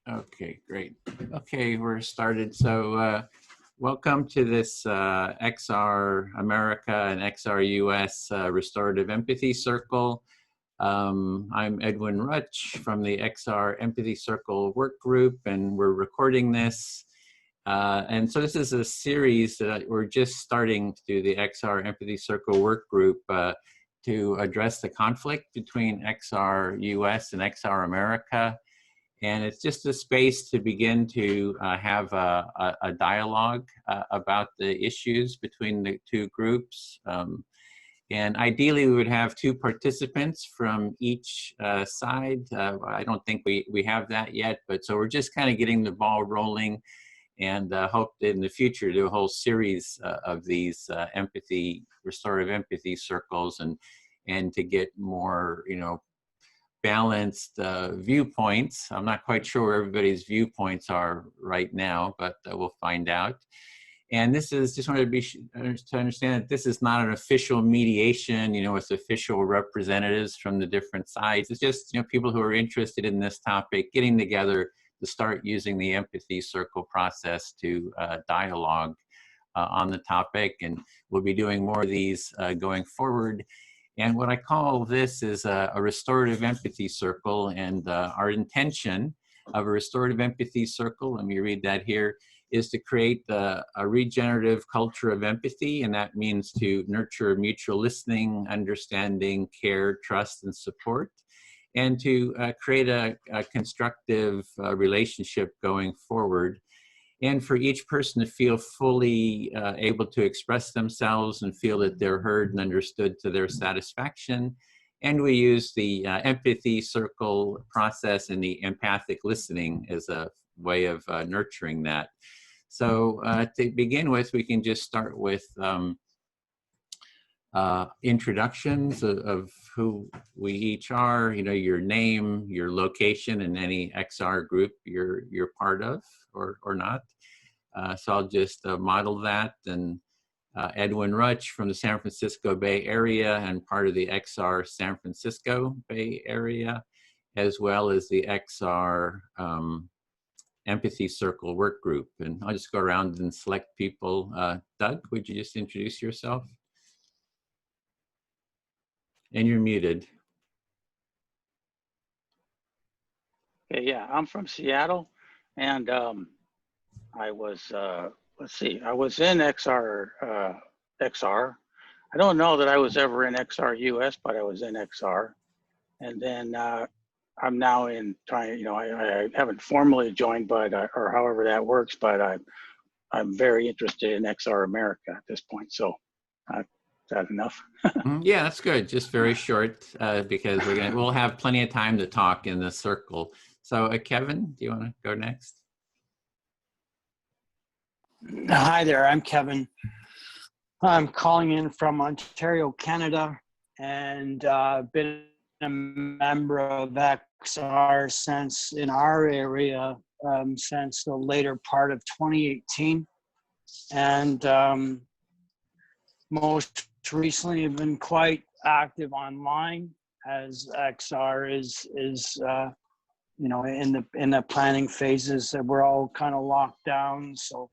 Okay, great. Okay, we're started. So welcome to this XR America and XR US Restorative Empathy Circle. I'm Edwin Rutch from the XR Empathy Circle work group, and we're recording this. And so this is a series that we're just starting to do, the XR Empathy Circle work group, to address the conflict between XR US and XR America. And it's just a space to begin to have a dialogue about the issues between the two groups. And ideally, we would have two participants from each side. I don't think we have that yet, but so we're just kind of getting the ball rolling, and hope in the future to do a whole series of these restorative empathy circles, and to get more, balanced viewpoints. I'm not quite sure where everybody's viewpoints are right now, but we'll find out. And this is just wanted to understand that this is not an official mediation, with official representatives from the different sides. It's just, people who are interested in this topic getting together to start using the empathy circle process to dialogue on the topic. And we'll be doing more of these going forward. And what I call this is a restorative empathy circle. And our intention of a restorative empathy circle, let me read that here, is to create a regenerative culture of empathy. And that means to nurture mutual listening, understanding, care, trust, and support. And to create a constructive relationship going forward. And for each person to feel fully able to express themselves and feel that they're heard and understood to their satisfaction. And we use the empathy circle process and the empathic listening as a way of nurturing that. So to begin with, we can just start with introductions of who we each are, your name, your location, and any XR group you're part of or not. So I'll just model that. And Edwin Rutch from the San Francisco Bay Area and part of the XR San Francisco Bay Area, as well as the XR Empathy Circle work group. And I'll just go around and select people. Doug, would you just introduce yourself? And you're muted. Okay, yeah, I'm from Seattle, and I was, let's see, I was in XR. I don't know that I was ever in XR US, but I was in XR. And then I'm now in trying, I haven't formally joined, but, or however that works, but I'm very interested in XR America at this point. So is that enough? Yeah, that's good. Just very short, because we'll have plenty of time to talk in the circle. So Kevin, do you want to go next? Hi there, I'm Kevin. I'm calling in from Ontario, Canada, and been a member of XR since in our area since the later part of 2018, and most recently have been quite active online as XR is in the planning phases. We're all kind of locked down, so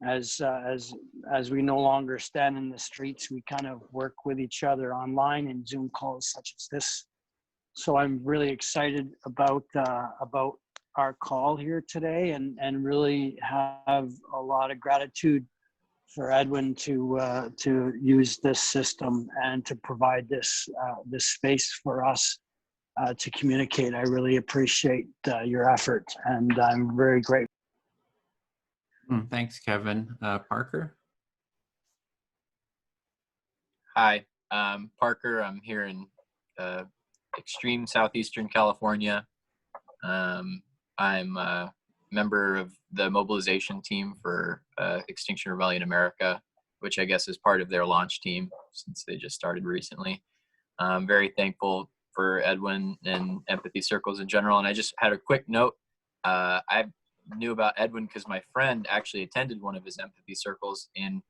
as we no longer stand in the streets, we kind of work with each other online in Zoom calls such as this. So I'm really excited about our call here today, and really have a lot of gratitude for Edwin to use this system and to provide this space for us to communicate. I really appreciate your effort, and I'm very grateful. Thanks, Kevin. Parker? Hi, Parker. I'm here in extreme southeastern California. I'm a member of the mobilization team for Extinction Rebellion America, which I guess is part of their launch team since they just started recently. I'm very thankful for Edwin and empathy circles in general. And I just had a quick note. I knew about Edwin because my friend actually attended one of his empathy circles in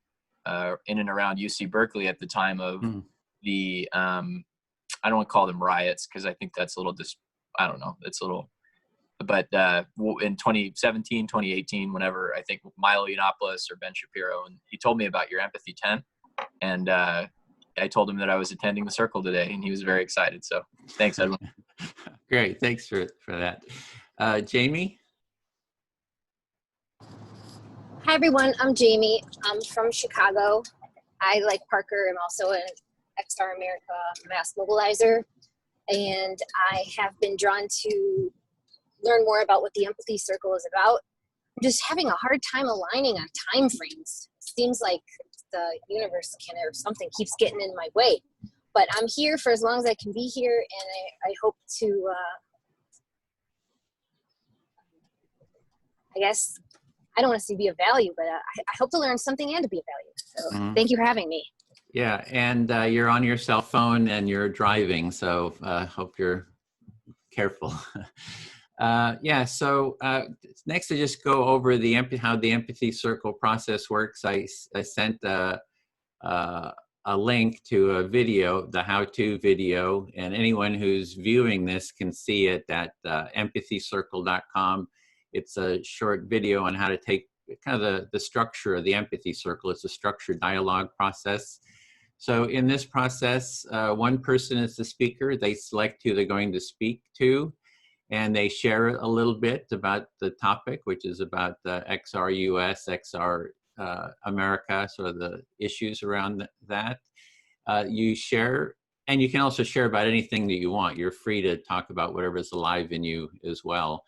and around UC Berkeley at the time of the, I don't want to call them riots because I think that's a little, I don't know, it's a little but in 2017, 2018, whenever, I think Milo Yiannopoulos or Ben Shapiro, and he told me about your empathy tent, and I told him that I was attending the circle today, and he was very excited. So thanks, Edwin. Great, thanks for that. Jamie? Hi everyone, I'm Jamie. I'm from Chicago. I, like Parker, am also an XR America mass mobilizer, and I have been drawn to learn more about what the Empathy Circle is about. I'm just having a hard time aligning on time frames. Seems like the universe or something keeps getting in my way. But I'm here for as long as I can be here, and I hope to, I guess, I don't want to say be of value, but I hope to learn something and to be of value. So thank you for having me. Yeah, and you're on your cell phone and you're driving, so hope you're careful. Yeah, so next to just go over how the empathy circle process works, I sent a link to a video, the how-to video, and anyone who's viewing this can see it at empathycircle.com. It's a short video on how to take kind of the structure of the empathy circle. It's a structured dialogue process. So in this process, one person is the speaker. They select who they're going to speak to, and they share a little bit about the topic, which is about the XR US, XR America, sort of the issues around that. You share, and you can also share about anything that you want. You're free to talk about whatever's alive in you as well.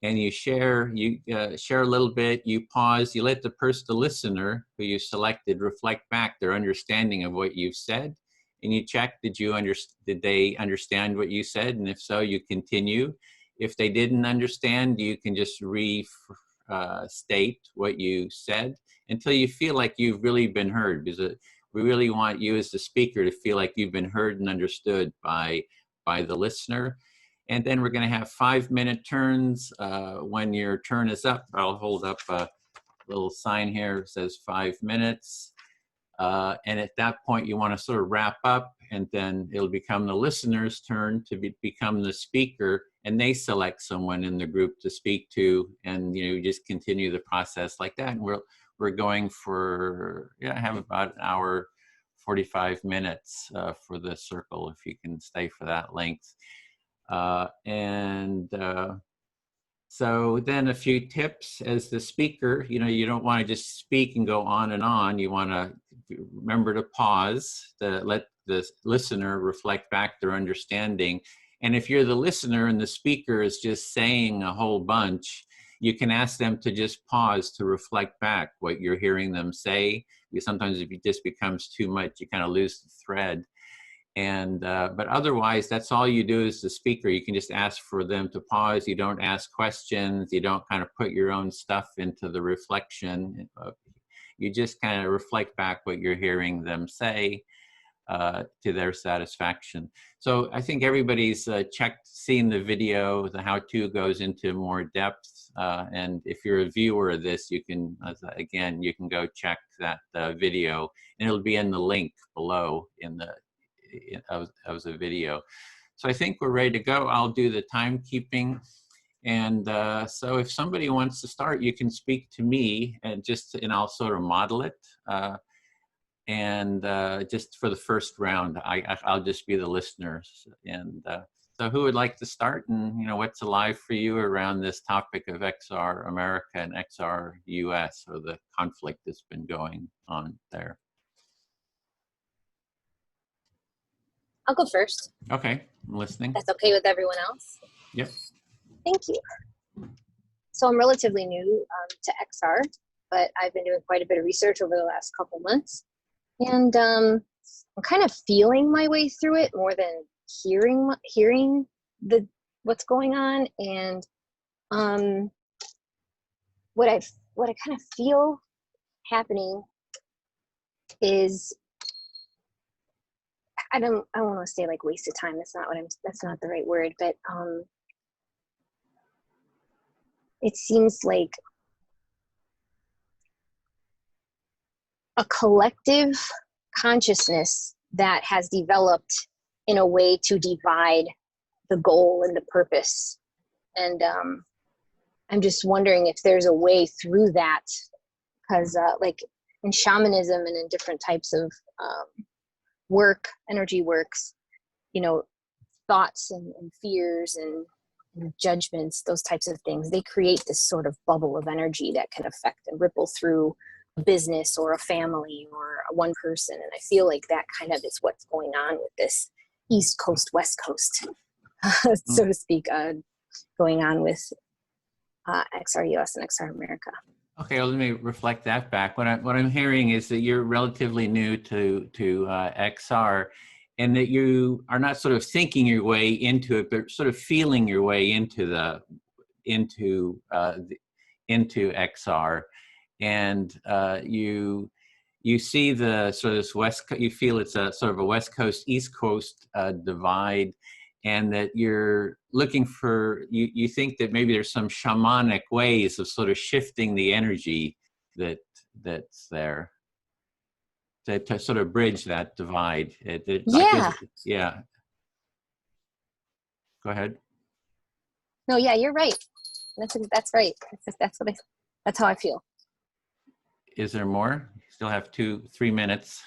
And you share a little bit, you pause, you let the listener who you selected reflect back their understanding of what you've said, and you check, did they understand what you said? And if so, you continue. If they didn't understand, you can just state what you said until you feel like you've really been heard, because we really want you as the speaker to feel like you've been heard and understood by the listener. And then we're going to have 5-minute turns. When your turn is up, I'll hold up a little sign here that says 5 minutes. And at that point, you want to sort of wrap up, and then it'll become the listener's turn to become the speaker, and they select someone in the group to speak to, and you just continue the process like that. And we're going for, have about an hour, 45 minutes for the circle, if you can stay for that length. So then a few tips as the speaker. You don't want to just speak and go on and on. You want to remember to pause, to let the listener reflect back their understanding. And if you're the listener and the speaker is just saying a whole bunch, you can ask them to just pause to reflect back what you're hearing them say. Because sometimes if it just becomes too much, you kind of lose the thread. And but otherwise, that's all you do as the speaker. You can just ask for them to pause. You don't ask questions. You don't kind of put your own stuff into the reflection. You just kind of reflect back what you're hearing them say to their satisfaction. So I think everybody's seen the video. The how-to goes into more depth. And if you're a viewer of this, you can, again, you can go check that video, and it'll be in the link below in the of the video. So I think we're ready to go. I'll do the timekeeping. And so if somebody wants to start, you can speak to me and I'll sort of model it. Just for the first round, I'll just be the listener. And so who would like to start, and what's alive for you around this topic of XR America and XR US, or the conflict that's been going on there? I'll go first. Okay, I'm listening. That's okay with everyone else? Yep. Thank you. So I'm relatively new to XR, but I've been doing quite a bit of research over the last couple months. And I'm kind of feeling my way through it more than hearing what's going on. And what I kind of feel happening is, I don't want to say like wasted time. That's not the right word, but it seems like a collective consciousness that has developed in a way to divide the goal and the purpose. And I'm just wondering if there's a way through that, because like in shamanism and in different types of energy works, you know, thoughts and fears and judgments, those types of things, they create this sort of bubble of energy that can affect and ripple through a business or a family or one person. And I feel like that kind of is what's going on with this East Coast, West Coast, so to speak, going on with XRUS and XR America. Okay, well, let me reflect that back. What I'm hearing is that you're relatively new to XR, and that you are not sort of thinking your way into it, but sort of feeling your way into XR, and you see the sort of this you feel it's a sort of a West Coast, East Coast divide, and that you're looking for, you think that maybe there's some shamanic ways of sort of shifting the energy that's there to sort of bridge that divide. Yeah. Yeah. Go ahead. No, yeah, you're right. That's right. That's how I feel. Is there more? You still have 2-3 minutes.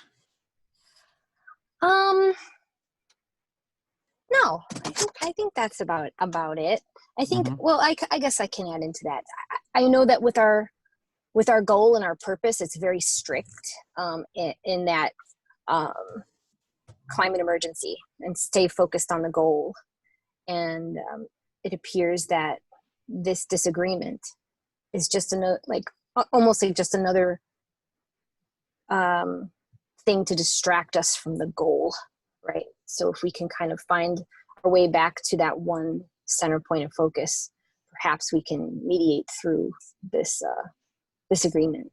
No, I think that's about it. I think, well, I guess I can add into that. I know that with our goal and our purpose, it's very strict in that climate emergency and stay focused on the goal. And it appears that this disagreement is just almost like just another thing to distract us from the goal, right? So if we can kind of find our way back to that one center point of focus, perhaps we can mediate through this disagreement.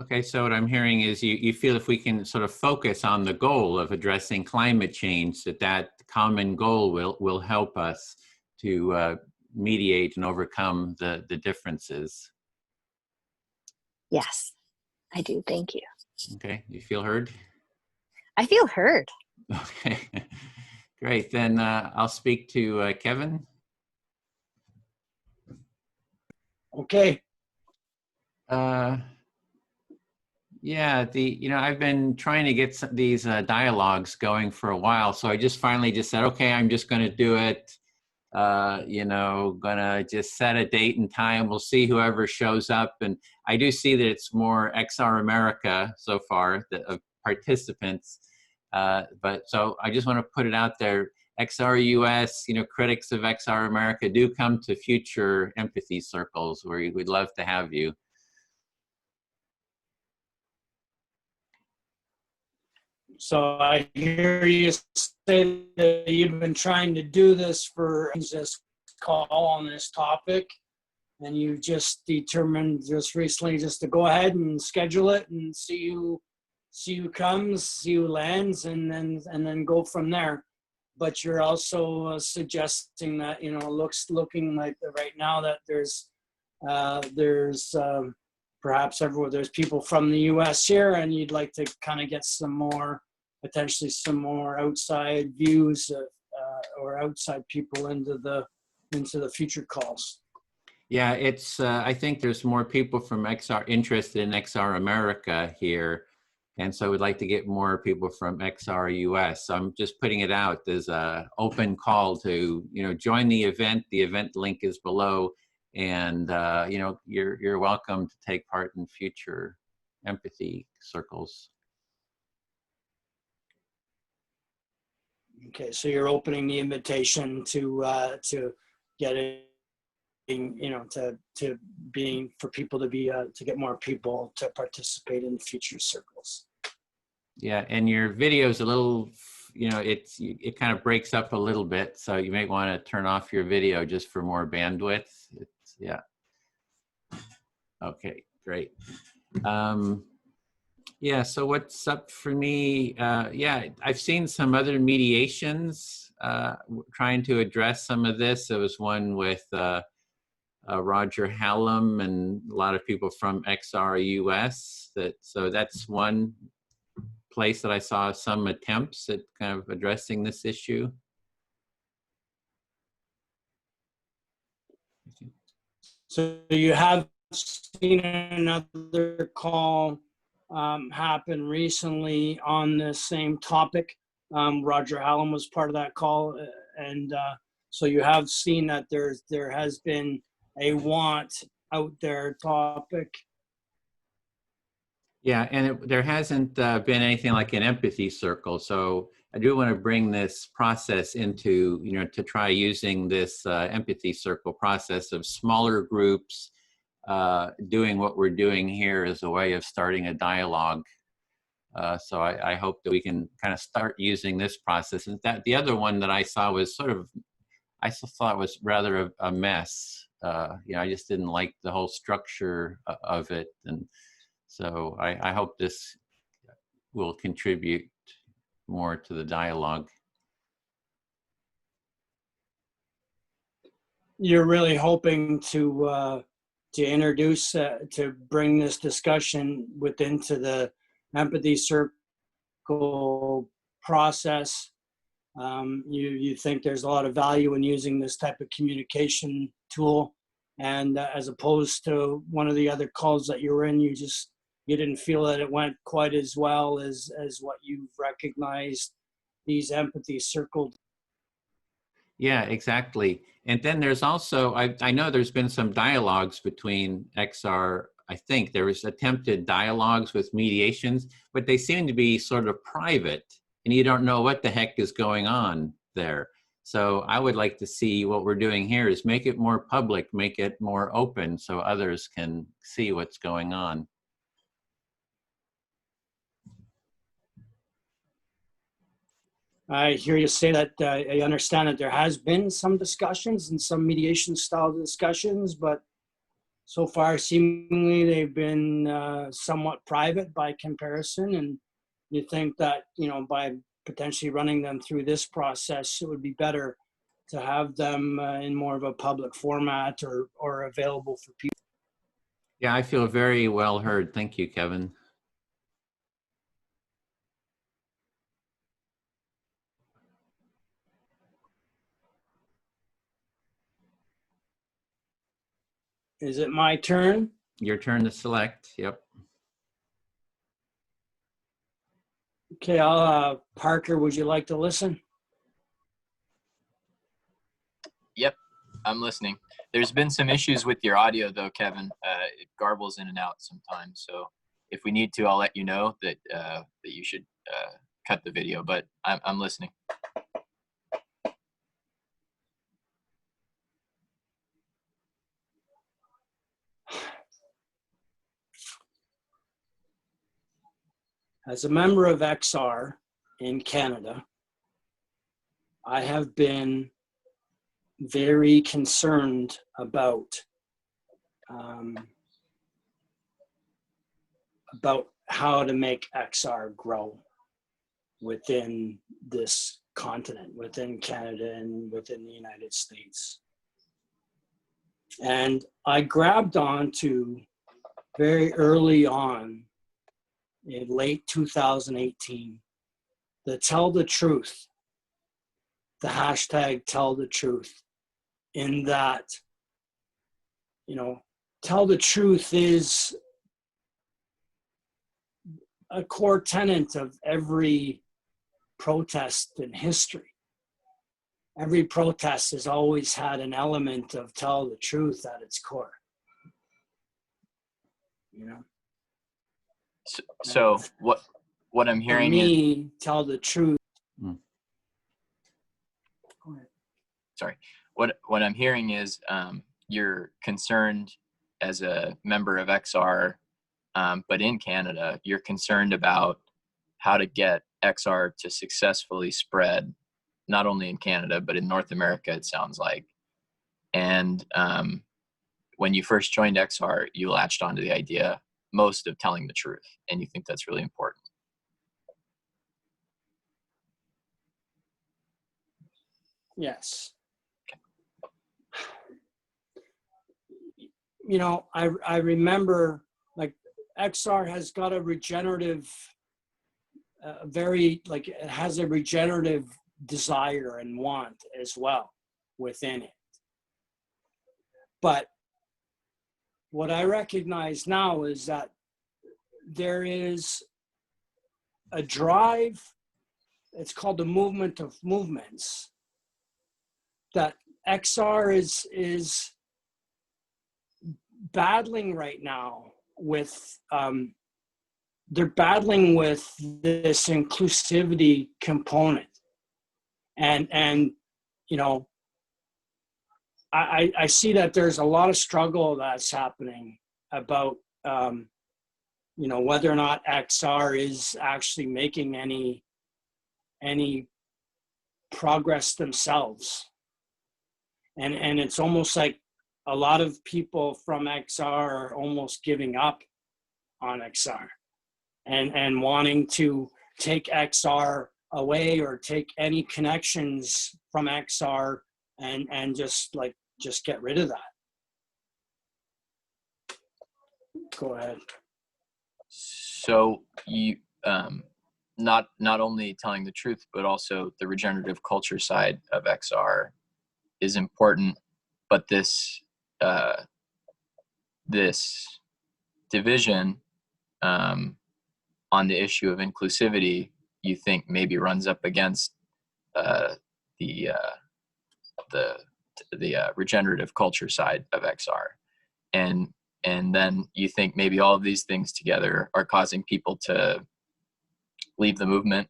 Okay, so what I'm hearing is you feel if we can sort of focus on the goal of addressing climate change, that common goal will help us to mediate and overcome the differences. Yes, I do. Thank you. Okay, you feel heard? I feel heard. Okay, great. Then I'll speak to Kevin. Okay. Yeah, I've been trying to get these dialogues going for a while, so I just finally said, okay, I'm just going to do it. Gonna just set a date and time. We'll see whoever shows up, and I do see that it's more XR America so far of participants. But so I just want to put it out there. XR US, critics of XR America, do come to future empathy circles where we'd love to have you. So I hear you say that you've been trying to do this for this call on this topic, and you just determined just recently just to go ahead and schedule it and see who comes, see who lands, and then go from there. But you're also suggesting that looking like right now that there's perhaps everywhere there's people from the U.S. here, and you'd like to kind of get potentially some more outside views or outside people into the future calls. Yeah, it's. I think there's more people from XR interested in XR America here, and so we'd like to get more people from XR US. So I'm just putting it out. There's an open call to join the event. The event link is below, and you're welcome to take part in future empathy circles. Okay, so you're opening the invitation to getting, to being for people to be to get more people to participate in future circles. Yeah, and your video is a little, it kind of breaks up a little bit, so you might want to turn off your video just for more bandwidth. Yeah. Okay, great. Yeah, so what's up for me? Yeah, I've seen some other mediations trying to address some of this. There was one with Roger Hallam and a lot of people from XR US. So that's one place that I saw some attempts at kind of addressing this issue. So you have seen another call happen recently on the same topic. Roger Hallam was part of that call, and so you have seen that there has been a want out there topic. Yeah, and there hasn't been anything like an empathy circle. So I do want to bring this process into, to try using this empathy circle process of smaller groups doing what we're doing here as a way of starting a dialogue. So I hope that we can kind of start using this process. And that the other one that I saw was I thought was rather a mess. I just didn't like the whole structure of it. And so I hope this will contribute more to the dialogue. You're really hoping to introduce, to bring this discussion into the empathy circle process. You think there's a lot of value in using this type of communication tool, and as opposed to one of the other calls that you were in, you didn't feel that it went quite as well as what you've recognized these empathy circles. Yeah, exactly. And then there's also, I know there's been some dialogues between XR. I think there was attempted dialogues with mediations, but they seem to be sort of private, and you don't know what the heck is going on there. So I would like to see what we're doing here is make it more public, make it more open so others can see what's going on. I hear you say that. I understand that there has been some discussions and some mediation style discussions, but so far seemingly they've been somewhat private by comparison. And you think that, by potentially running them through this process, it would be better to have them in more of a public format or available for people. Yeah, I feel very well heard. Thank you, Kevin. Is it my turn? Your turn to select. Yep. Okay, Parker, would you like to listen? Yep, I'm listening. There's been some issues with your audio though, Kevin. It garbles in and out sometimes. So if we need to, I'll let you know that that you should cut the video, but I'm listening. As a member of XR in Canada, I have been very concerned about how to make XR grow within this continent, within Canada and within the United States. And I grabbed onto very early on in late 2018, the tell the truth, the hashtag tell the truth, in that, tell the truth is a core tenet of every protest in history. Every protest has always had an element of tell the truth at its core. So what I'm hearing for me, tell the truth. Mm. Go ahead. Sorry. What I'm hearing is you're concerned as a member of XR, but in Canada, you're concerned about how to get XR to successfully spread, not only in Canada, but in North America, it sounds like. And when you first joined XR, you latched onto the idea most of telling the truth, and you think that's really important. Yes. I remember, like, XR has got a regenerative, it has a regenerative desire and want as well within it. But what I recognize now is that there is a drive, it's called the movement of movements, that XR is battling right now with, they're battling with this inclusivity component. And you know, I see that there's a lot of struggle that's happening about, you know, whether or not XR is actually making any progress themselves. And it's almost like a lot of people from XR are almost giving up on XR and wanting to take XR away or take any connections from XR and just get rid of that. Go ahead. So you, not only telling the truth, but also the regenerative culture side of XR is important, but this division on the issue of inclusivity, you think maybe runs up against the regenerative culture side of XR, and then you think maybe all of these things together are causing people to leave the movement,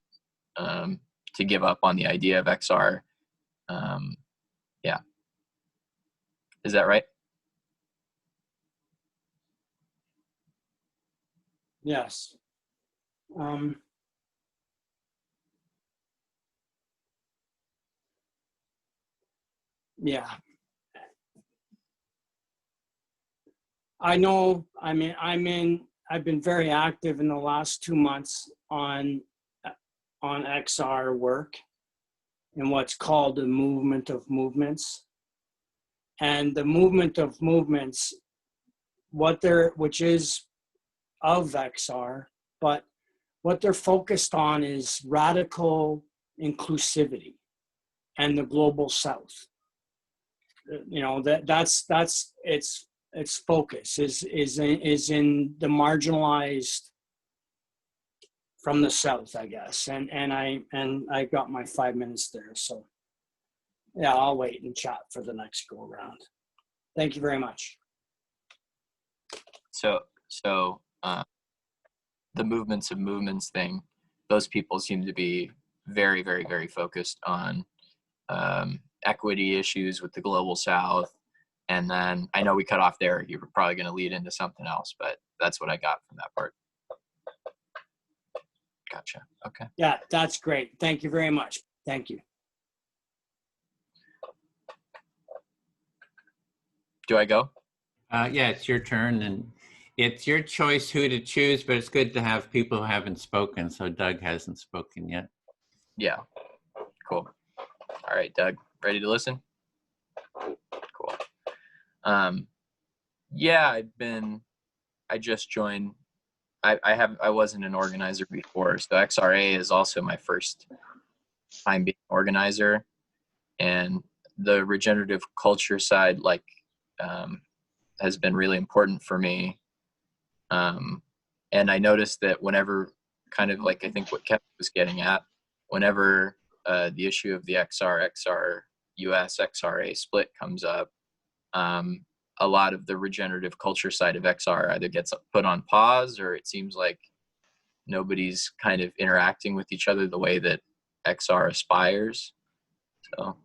to give up on the idea of XR. Yeah. Is that right? Yes. Yeah. I know, I've been very active in the last 2 months on XR work and what's called the movement of movements. And the movement of movements, which is of XR, but what they're focused on is radical inclusivity and the global South. You know, that's its focus is in the marginalized from the South, I guess. And I got my 5 minutes there, so yeah, I'll wait and chat for the next go around. Thank you very much. So the movements of movements thing, those people seem to be very, very, very focused on equity issues with the global South. And then I know we cut off there. You were probably going to lead into something else, but that's what I got from that part. Gotcha. Okay. Yeah, that's great. Thank you very much. Thank you. Do I go? Yeah, it's your turn, and it's your choice who to choose, but it's good to have people who haven't spoken. So Doug hasn't spoken yet. Yeah. Cool. All right, Doug, ready to listen? Cool. Yeah, I just joined. I wasn't an organizer before, so XRA is also my first time being an organizer, and the regenerative culture side, has been really important for me. And I noticed that whenever, kind of like I think what Kevin was getting at, whenever the issue of the XR US XRA split comes up, a lot of the regenerative culture side of XR either gets put on pause, or it seems like nobody's kind of interacting with each other the way that XR aspires. So.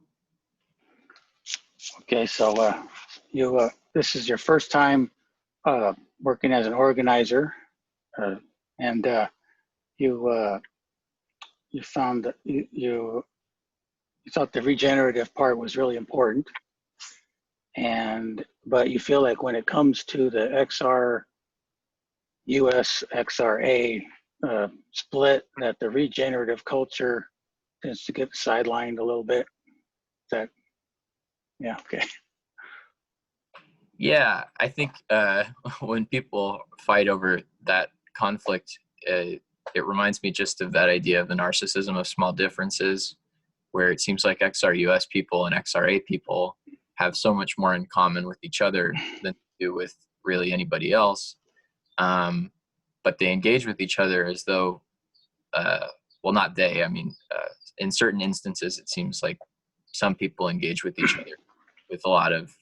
Okay, so you this is your first time working as an organizer, and you found that you thought the regenerative part was really important, but you feel like when it comes to the XR US XRA split, that the regenerative culture tends to get sidelined a little bit. That, yeah, okay. Yeah, I think when people fight over that conflict, it reminds me just of that idea of the narcissism of small differences, where it seems like XRUS people and XRA people have so much more in common with each other than they do with really anybody else. But they engage with each other as though, well, not they, I mean, in certain instances, it seems like some people engage with each other with a lot of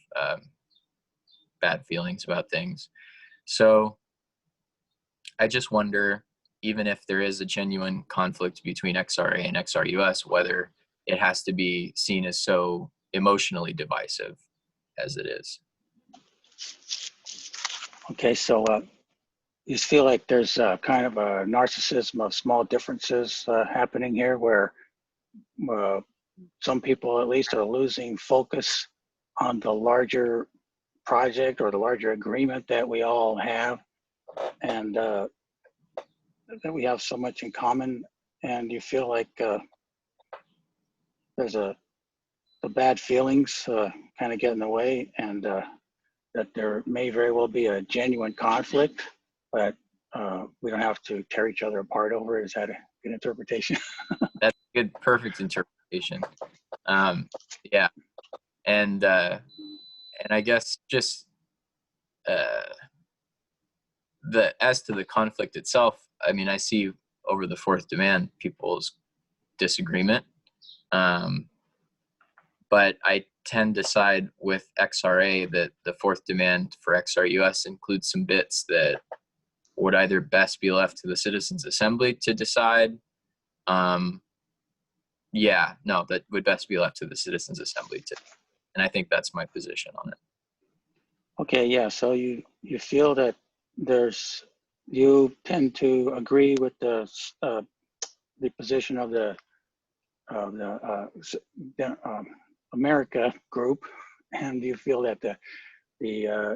bad feelings about things. So I just wonder, even if there is a genuine conflict between XRA and XRUS, whether it has to be seen as so emotionally divisive as it is. Okay, so you feel like there's kind of a narcissism of small differences happening here, where some people at least are losing focus on the larger project or the larger agreement that we all have, and that we have so much in common, and you feel like there's the bad feelings kind of get in the way, and that there may very well be a genuine conflict, but we don't have to tear each other apart over it. Is that a good interpretation? That's a good, perfect interpretation. Yeah, and I guess just as to the conflict itself, I mean, I see over the fourth demand people's disagreement, but I tend to side with XRA that the fourth demand for XRUS includes some bits that would either best be left to the Citizens Assembly to decide. Yeah, no, that would best be left to the Citizens Assembly to, and I think that's my position on it. Okay, yeah, so you feel that you tend to agree with the position of the America group, and you feel that the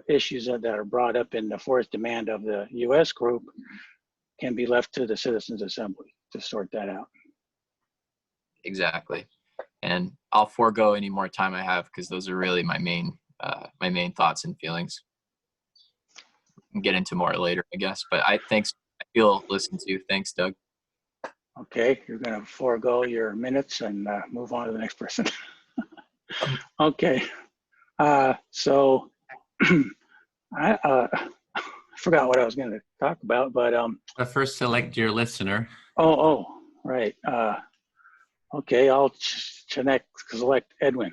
issues that are brought up in the fourth demand of the U.S. group can be left to the Citizens Assembly to sort that out. Exactly, and I'll forego any more time I have because those are really my main thoughts and feelings. We can get into more later, I guess. But I feel listened to. Thanks, Doug. Okay, you're going to forego your minutes and move on to the next person. Okay, so I forgot what I was going to talk about, but First, select your listener. oh, right. Okay, I'll select Edwin.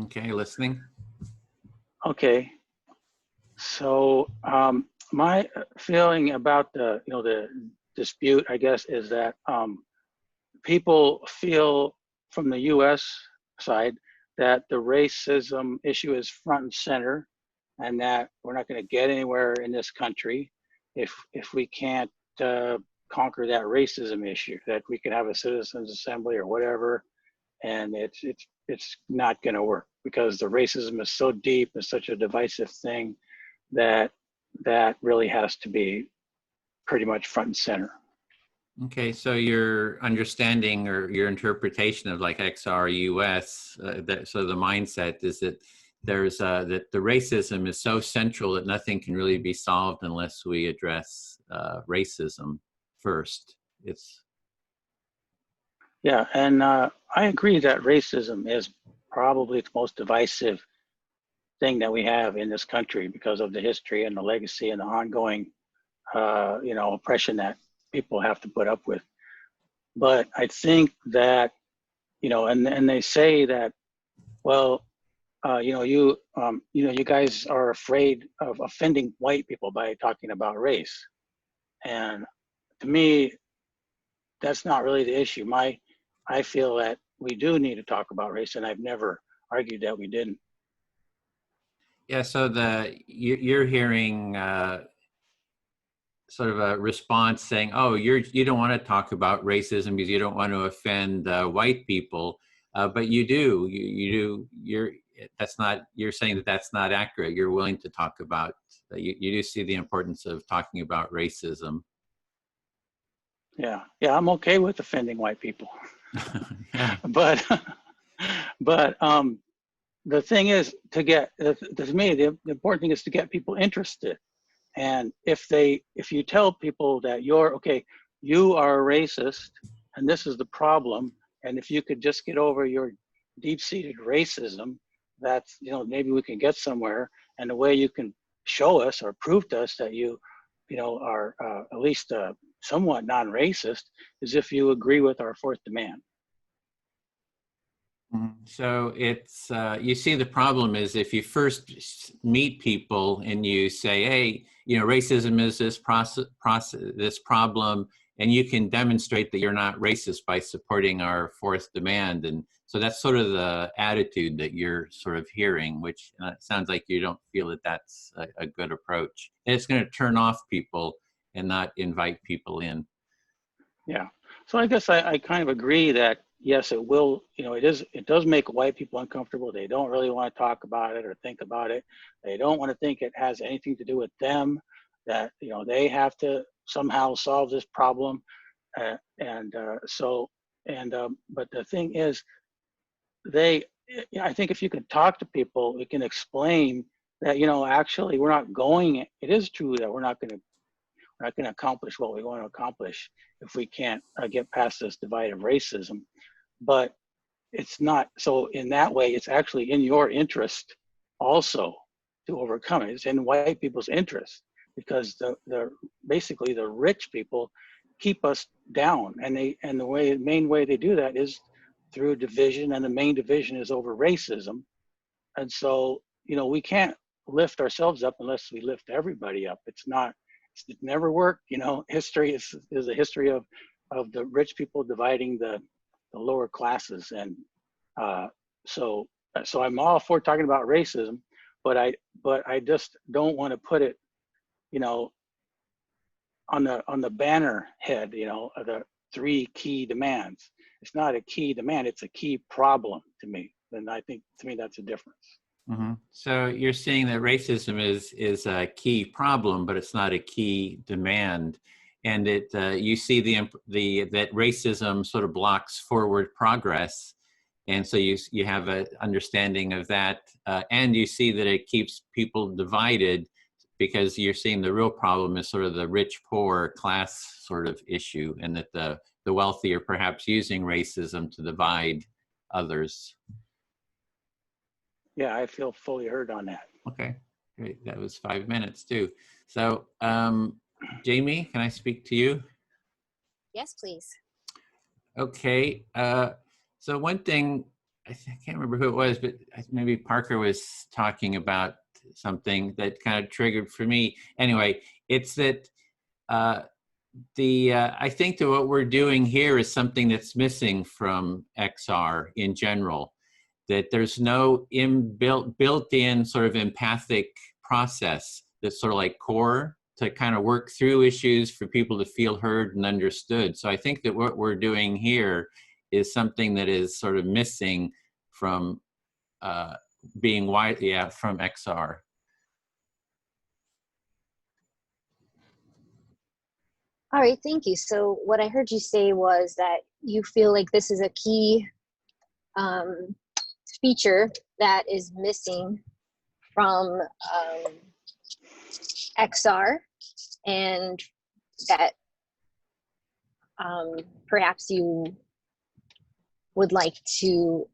Okay, listening. Okay, so my feeling about the dispute, I guess, is that people feel from the U.S. side that the racism issue is front and center, and that we're not going to get anywhere in this country if we can't conquer that racism issue. That we could have a citizens assembly or whatever, and it's not going to work because the racism is so deep, it's such a divisive thing that really has to be pretty much front and center. Okay, so your understanding or your interpretation of like XRUS, so the mindset is that there's that the racism is so central that nothing can really be solved unless we address racism first. Yeah, and I agree that racism is probably the most divisive thing that we have in this country because of the history and the legacy and the ongoing, oppression that people have to put up with. But I think that, and they say that, well, you guys are afraid of offending white people by talking about race. And to me, that's not really the issue. I feel that we do need to talk about race, and I've never argued that we didn't. Yeah, so you're hearing sort of a response saying, "Oh, you don't want to talk about racism because you don't want to offend white people, but you do. You're saying that that's not accurate. You're willing to talk about. You do see the importance of talking about racism." Yeah, I'm okay with offending white people. Yeah. But the thing is to me, the important thing is to get people interested. And if you tell people that you are a racist and this is the problem, and if you could just get over your deep-seated racism, that's, maybe we can get somewhere. And the way you can show us or prove to us that you know, are at least somewhat non-racist is if you agree with our fourth demand. So it's, you see, the problem is if you first meet people and you say, hey, you know, racism is this this problem, and you can demonstrate that you're not racist by supporting our fourth demand. And so that's sort of the attitude that you're sort of hearing, which sounds like you don't feel that that's a good approach. And it's going to turn off people and not invite people in. Yeah. So I guess I kind of agree that, yes, it will, you know, it does make white people uncomfortable. They don't really want to talk about it or think about it. They don't want to think it has anything to do with them, that, you know, they have to somehow solve this problem. But the thing is, I think if you can talk to people, we can explain that, you know, actually we're not going, it is true that we're not going to accomplish what we want to accomplish if we can't get past this divide of racism. But it's not, so in that way, it's actually in your interest also to overcome it. It's in white people's interest, because basically the rich people keep us down, and the main way they do that is through division, and the main division is over racism. And so, you know, we can't lift ourselves up unless we lift everybody up. It never worked. You know, history is a history of the rich people dividing the lower classes. And so I'm all for talking about racism, but I just don't want to put it, you know, on the banner head, you know, of the 3 key demands. It's not a key demand, it's a key problem to me. And I think, to me, that's a difference. Mm-hmm. So you're saying that racism is a key problem, but it's not a key demand, and you see that racism sort of blocks forward progress, and so you have an understanding of that, and you see that it keeps people divided, because you're seeing the real problem is sort of the rich-poor class sort of issue, and that the wealthy are perhaps using racism to divide others. Yeah, I feel fully heard on that. Okay, great. That was 5 minutes too. So, Jamie, can I speak to you? Yes, please. Okay. So one thing, I can't remember who it was, but maybe Parker was talking about something that kind of triggered for me. Anyway, it's that I think that what we're doing here is something that's missing from XR in general. That there's no built-in sort of empathic process that's sort of like core to kind of work through issues for people to feel heard and understood. So I think that what we're doing here is something that is sort of missing from being from XR. All right, thank you. So what I heard you say was that you feel like this is a key feature that is missing from XR, and that perhaps you would like to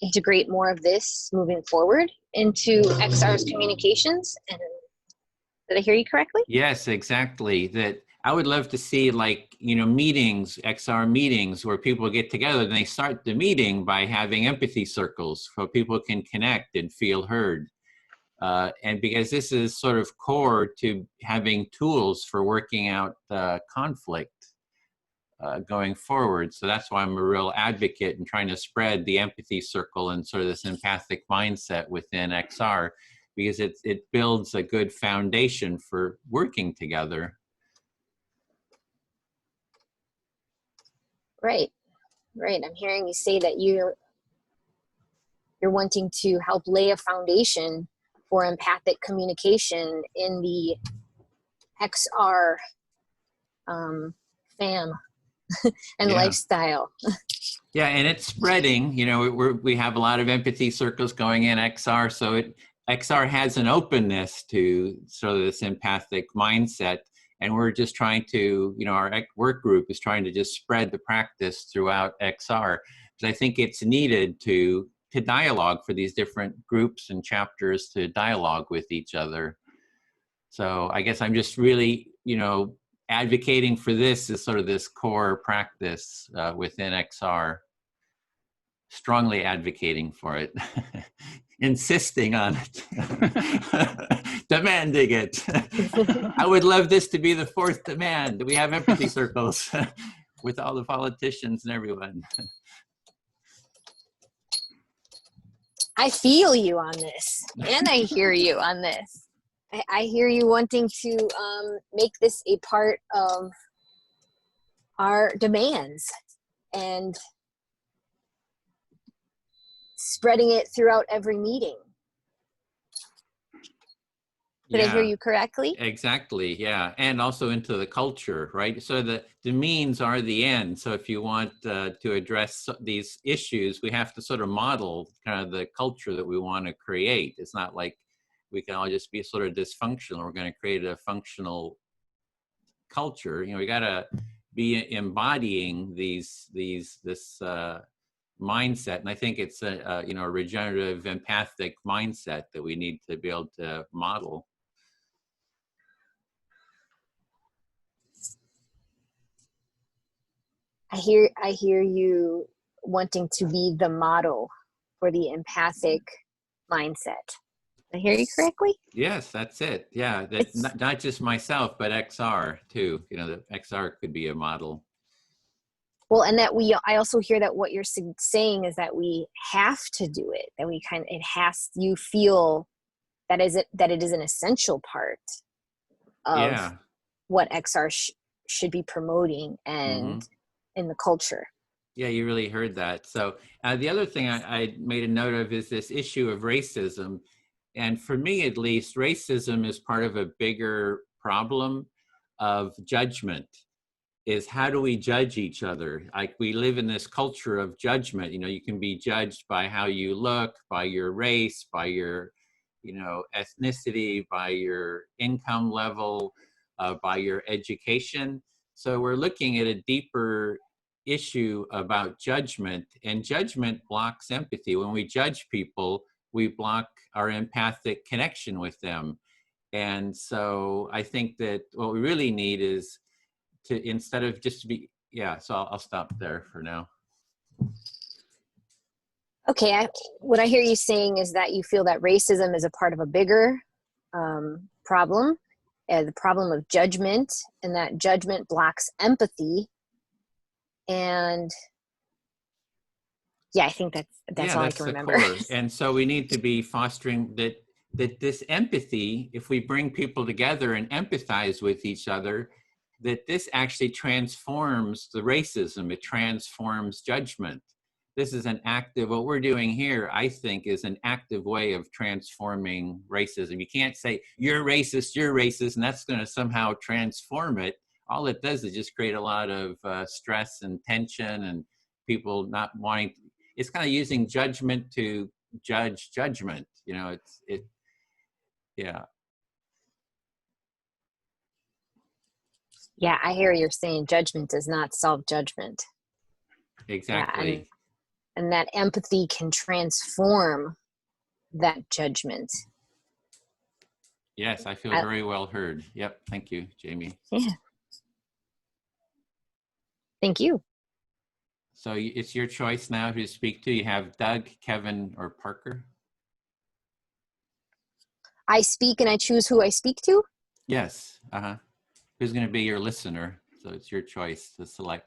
integrate more of this moving forward into XR's communications. And did I hear you correctly? Yes, exactly. That I would love to see, like, you know, meetings, XR meetings, where people get together and they start the meeting by having empathy circles so people can connect and feel heard. And because this is sort of core to having tools for working out conflict going forward. So that's why I'm a real advocate in trying to spread the empathy circle and sort of this empathic mindset within XR, because it builds a good foundation for working together. Right. I'm hearing you say that you're wanting to help lay a foundation for empathic communication in the XR fam and lifestyle. Yeah, and it's spreading. You know, we have a lot of empathy circles going in XR, so XR has an openness to sort of this empathic mindset, and we're just trying to, you know, our work group is trying to just spread the practice throughout XR, because I think it's needed to to dialogue, for these different groups and chapters to dialogue with each other. So I guess I'm just really, advocating for this as sort of this core practice within XR, strongly advocating for it, insisting on it, demanding it. I would love this to be the fourth demand. We have empathy circles with all the politicians and everyone. I feel you on this, and I hear you on this. I hear you wanting to make this a part of our demands and spreading it throughout every meeting. Did I hear you correctly? Exactly, yeah. And also into the culture, right? So the means are the end. So if you want to address these issues, we have to sort of model kind of the culture that we want to create. It's not like we can all just be sort of dysfunctional. We're going to create a functional culture. We got to be embodying this mindset. And I think it's a regenerative empathic mindset that we need to be able to model. I hear you wanting to be the model for the empathic mindset. Did I hear you correctly? Yes, that's it. Yeah, that not just myself, but XR too. The XR could be a model. Well, and that I also hear that what you're saying is that we have to do it. That you feel that it is an essential part of what XR should be promoting and in the culture. Yeah, you really heard that. So the other thing I made a note of is this issue of racism. And for me, at least, racism is part of a bigger problem of judgment. Is how do we judge each other? Like, we live in this culture of judgment. You can be judged by how you look, by your race, by your, ethnicity, by your income level, by your education. So we're looking at a deeper issue about judgment, and judgment blocks empathy. When we judge people, we block our empathic connection with them. And so I think that what we really need is to, instead of just to be, so I'll stop there for now. Okay, what I hear you saying is that you feel that racism is a part of a bigger problem, the problem of judgment, and that judgment blocks empathy. And I think that's all I can remember. Core. And so we need to be fostering that this empathy, if we bring people together and empathize with each other, that this actually transforms the racism. It transforms judgment. This is what we're doing here, I think, is an active way of transforming racism. You can't say, you're racist, and that's going to somehow transform it. All it does is just create a lot of stress and tension, and people not wanting, it's kind of using judgment to judge judgment. Yeah. Yeah, I hear you're saying judgment does not solve judgment. Exactly. Yeah, and that empathy can transform that judgment. Yes, I feel very well heard. Yep. Thank you, Jamie. Yeah. Thank you. So it's your choice now who to speak to. You have Doug, Kevin, or Parker. I speak and I choose who I speak to? Yes. Who's going to be your listener? So it's your choice to select.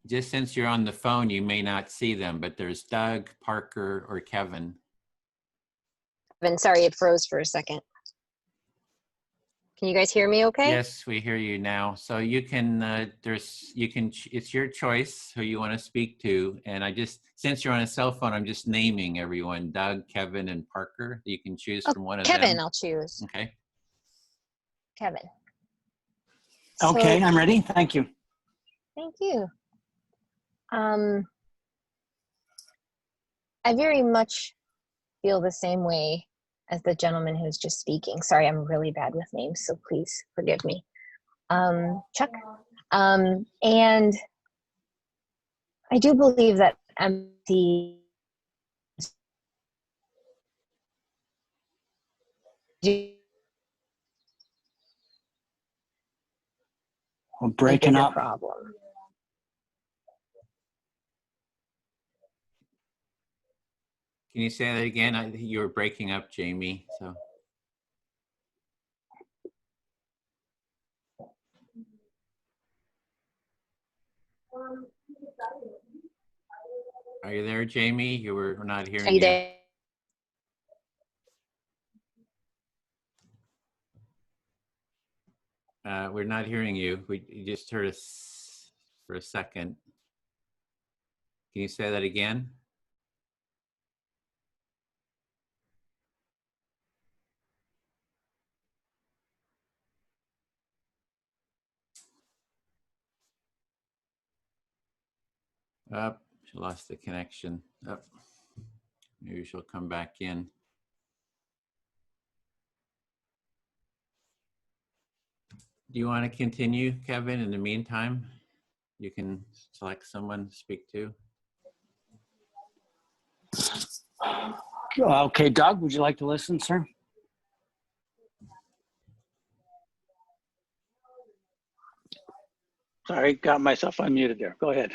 Just since you're on the phone, you may not see them, but there's Doug, Parker, or Kevin. Kevin, sorry, it froze for a second. Can you guys hear me okay? Yes, we hear you now. So you can, it's your choice who you want to speak to. And since you're on a cell phone, I'm just naming everyone, Doug, Kevin, and Parker. You can choose from one of them. Kevin, I'll choose. Okay. Kevin. Okay, I'm ready. Thank you. Thank you. I very much feel the same way as the gentleman who's just speaking. Sorry, I'm really bad with names, so please forgive me. Chuck. And I do believe that empathy We're breaking up. problem. Can you say that again? You were breaking up, Jamie. So. Are you there, Jamie? We're not hearing Are you there? We're not hearing you. We just heard us for a second. Can you say that again? Oh, she lost the connection. Oh, maybe she'll come back in. Do you want to continue, Kevin? In the meantime, you can select someone to speak to. Okay, Doug, would you like to listen, sir? Sorry, got myself unmuted there. Go ahead.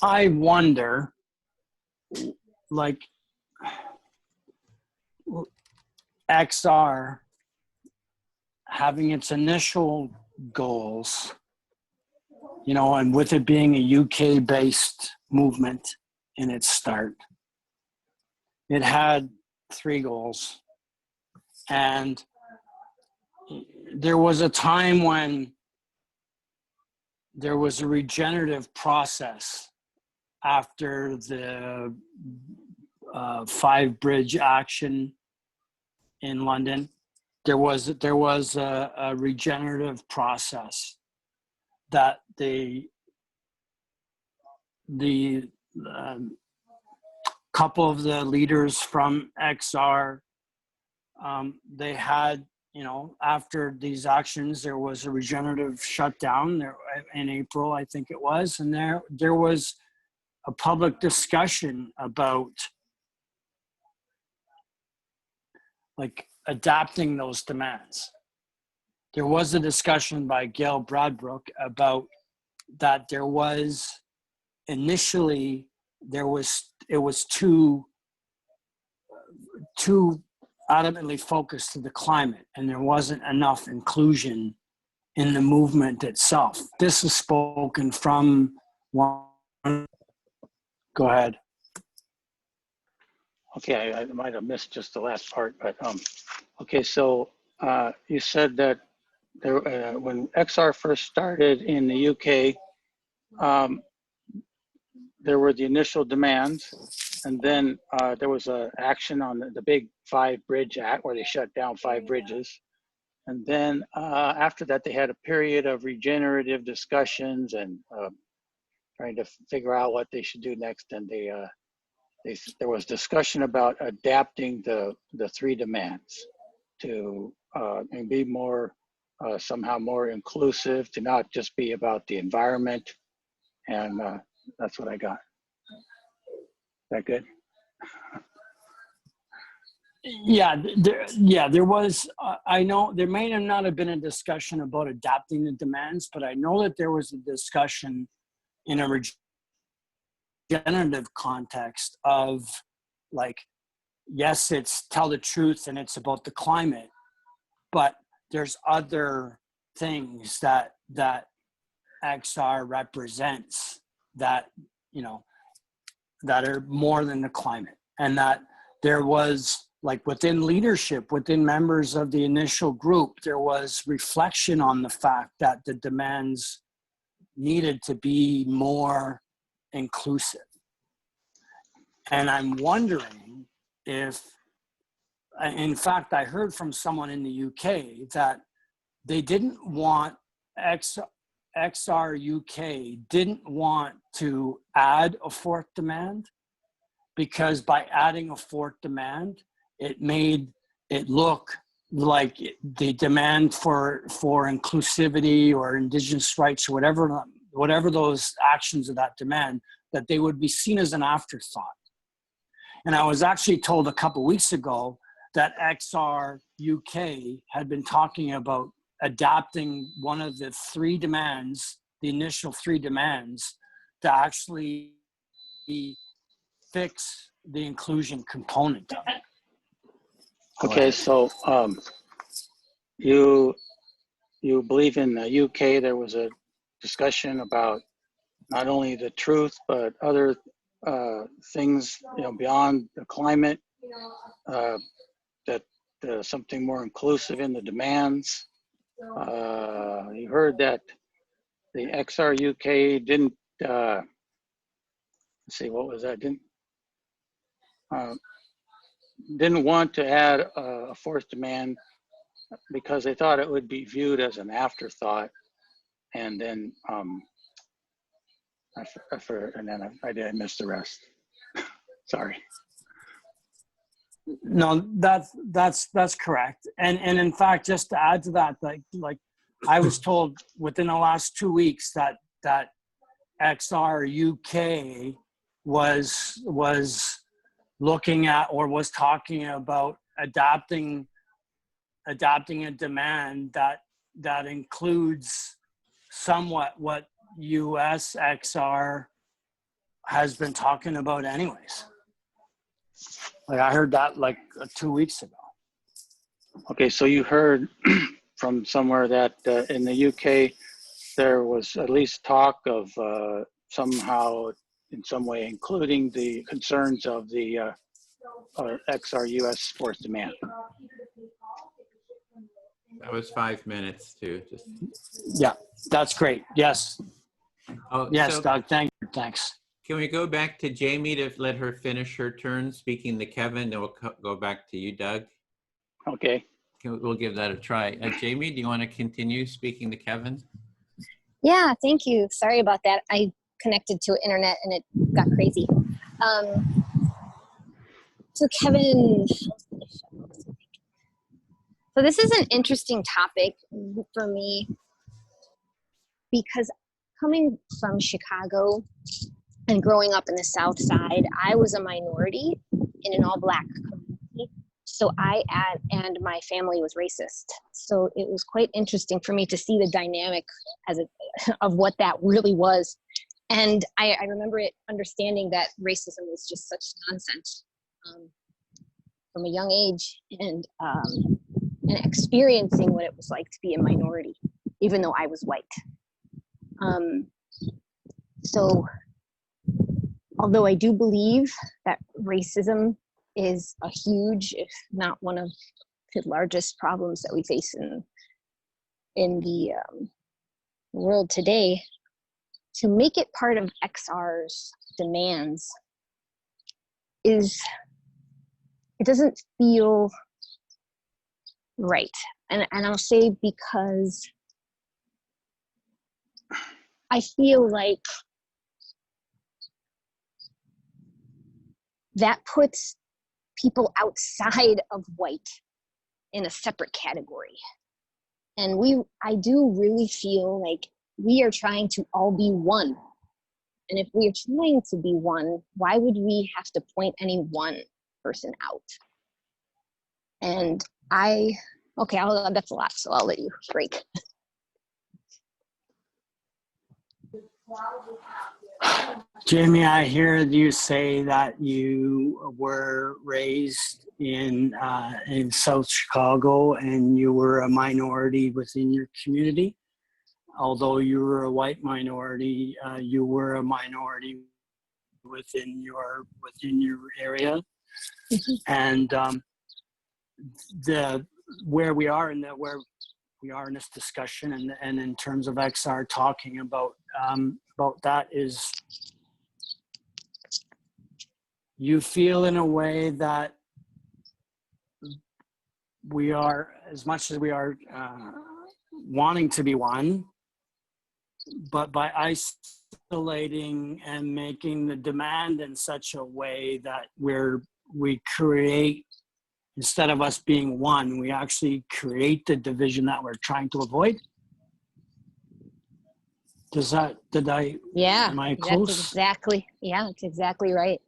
I wonder, like, XR having its initial goals, you know, and with it being a UK-based movement in its start, it had 3 goals. And there was a time when there was a regenerative process after the 5 Bridge action in London. There was a regenerative process that the couple of the leaders from XR, they had, you know, after these actions, there was a regenerative shutdown there in April, I think it was, and there was a public discussion about like adapting those demands. There was a discussion by Gail Bradbrook about that there was initially, it was too adamantly focused to the climate, and there wasn't enough inclusion in the movement itself. This is spoken from one. Go ahead. Okay, I might have missed just the last part, but okay, so you said that there, when XR first started in the UK, there were the initial demands, and then there was an action on the big 5 Bridge Act where they shut down 5 bridges. And then after that, they had a period of regenerative discussions and trying to figure out what they should do next. And there was discussion about adapting the 3 demands to and be more somehow more inclusive, to not just be about the environment. And that's what I got. Is that good? Yeah, there was, I know there may not have been a discussion about adapting the demands, but I know that there was a discussion in a regenerative context of like, yes, it's tell the truth and it's about the climate, but there's other things that XR represents that, you know, that are more than the climate. And that there was, like within leadership, within members of the initial group, there was reflection on the fact that the demands needed to be more inclusive. And I'm wondering if, in fact, I heard from someone in the UK that they didn't want XR UK didn't want to add a fourth demand, because by adding a fourth demand, it made it look like the demand for inclusivity or indigenous rights or whatever those actions of that demand, that they would be seen as an afterthought. And I was actually told a couple of weeks ago that XR UK had been talking about adapting one of the three demands, the initial three demands, to actually fix the inclusion component of it. Okay, so you believe in the UK there was a discussion about not only the truth but other things, beyond the climate, that something more inclusive in the demands. You heard that the XR UK didn't, let's see, what was that? Didn't want to add a fourth demand because they thought it would be viewed as an afterthought. And then I missed the rest. Sorry. No, that's correct. And in fact, just to add to that, like I was told within the last 2 weeks that XR UK was looking at or was talking about adapting a demand that includes somewhat what US XR has been talking about anyways. Like I heard that like 2 weeks ago. Okay, so you heard from somewhere that in the UK there was at least talk of somehow in some way including the concerns of the XR US fourth demand. That was 5 minutes too. Yeah, that's great. Yes. Oh, Yes, so Doug. Thanks. can we go back to Jamie to let her finish her turn speaking to Kevin, then we'll go back to you, Doug? Okay. We'll give that a try. Jamie, do you want to continue speaking to Kevin? Yeah, thank you. Sorry about that. I connected to internet and it got crazy. So Kevin, so this is an interesting topic for me because coming from Chicago and growing up in the South Side, I was a minority in an all-Black community. So and my family was racist. So it was quite interesting for me to see the dynamic of what that really was. And I remember understanding that racism was just such nonsense from a young age, and experiencing what it was like to be a minority, even though I was white. So although I do believe that racism is a huge, if not one of the largest problems that we face in the world today, to make it part of XR's demands it doesn't feel right. And I'll say because I feel like that puts people outside of white in a separate category. And I do really feel like we are trying to all be one. And if we are trying to be one, why would we have to point any one person out? And that's a lot, so I'll let you break. Jamie, I hear you say that you were raised in South Chicago and you were a minority within your community. Although you were a white minority, you were a minority within your area. Mm-hmm. And where we are in this discussion, and in terms of XR talking about that, is you feel in a way that we are, as much as we are wanting to be one, by isolating and making the demand in such a way that we create, instead of us being one, we actually create the division that we're trying to avoid. Yeah, am I that's close? exactly, yeah, it's exactly right.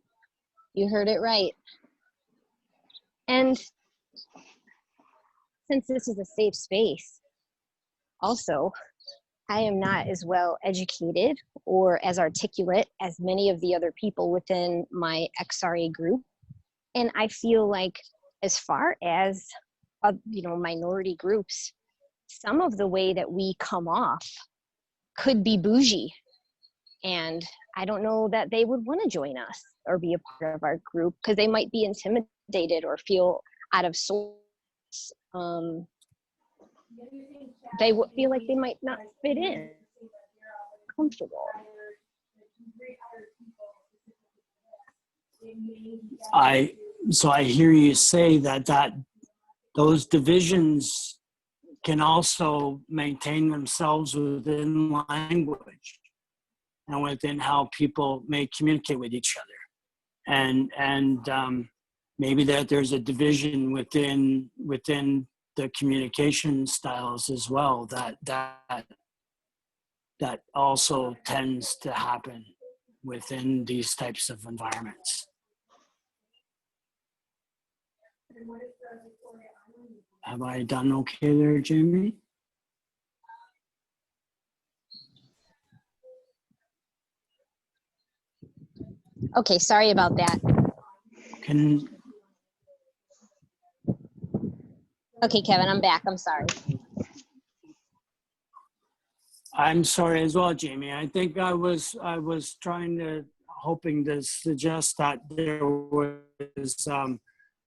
You heard it right. And since this is a safe space, also, I am not as well educated or as articulate as many of the other people within my XRA group. And I feel like as far as, minority groups, some of the way that we come off could be bougie. And I don't know that they would want to join us or be a part of our group because they might be intimidated or feel out of sorts. They would feel like they might not fit in, comfortable. So I hear you say that those divisions can also maintain themselves within language and within how people may communicate with each other, and maybe that there's a division within the communication styles as well that also tends to happen within these types of environments. Have I done okay there, Jamie? Okay, sorry about that. Okay, Kevin, I'm back. I'm sorry. I'm sorry as well, Jamie. I think I was hoping to suggest that there was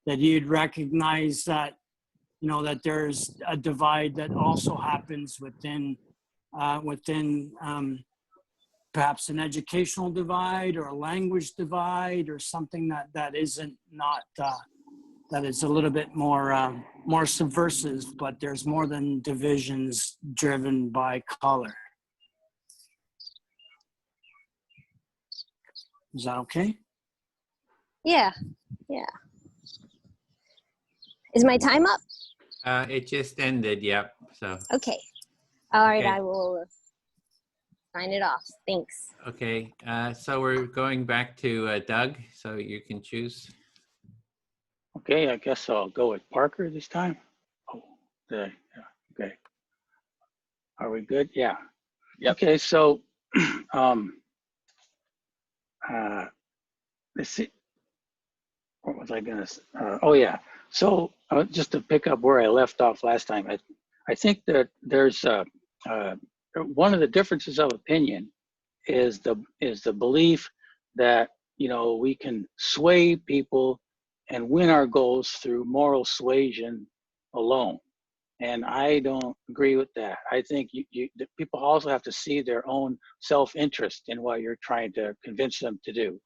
that you'd recognize that, that there's a divide that also happens within perhaps an educational divide or a language divide or something that isn't not that is a little bit more subversive, but there's more than divisions driven by color. Is that okay? Yeah. Is my time up? It just ended, yep. So. Okay. All right, Okay. I will sign it off. Thanks. Okay, so we're going back to Doug, so you can choose. Okay, I guess I'll go with Parker this time. Oh, yeah, okay. Are we good? Yeah. Yep. Okay, so let's see. What was I gonna say? Oh yeah. So just to pick up where I left off last time, I think that there's one of the differences of opinion is the belief that we can sway people and win our goals through moral suasion alone, and I don't agree with that. I think the people also have to see their own self-interest in what you're trying to convince them to do.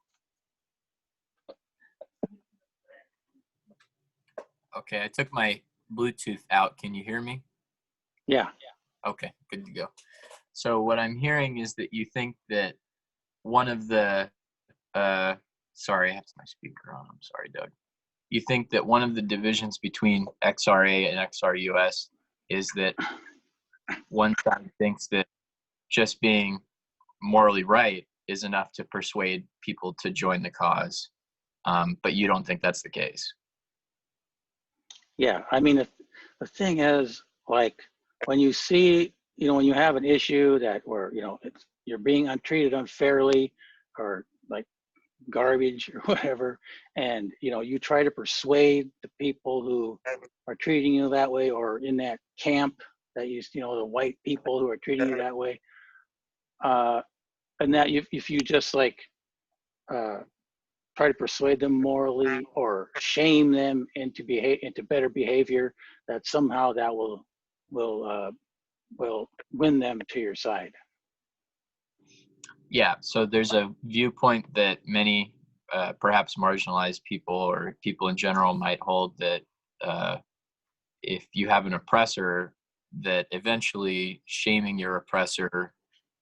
Okay, I took my Bluetooth out. Can you hear me? Yeah. Okay, good to go. So what I'm hearing is that you think that one of the, sorry, I have my speaker on. I'm sorry, Doug. You think that one of the divisions between XRA and XRUS is that one side thinks that just being morally right is enough to persuade people to join the cause, but you don't think that's the case. Yeah, I mean, the thing is, like, when you see, when you have an issue that where, you're being treated unfairly or like garbage or whatever, and, you try to persuade the people who are treating you that way or in that camp that the white people who are treating you that way, and that if you just like, try to persuade them morally or shame them into better behavior, that somehow that will win them to your side. Yeah, so there's a viewpoint that many perhaps marginalized people or people in general might hold, that if you have an oppressor, that eventually shaming your oppressor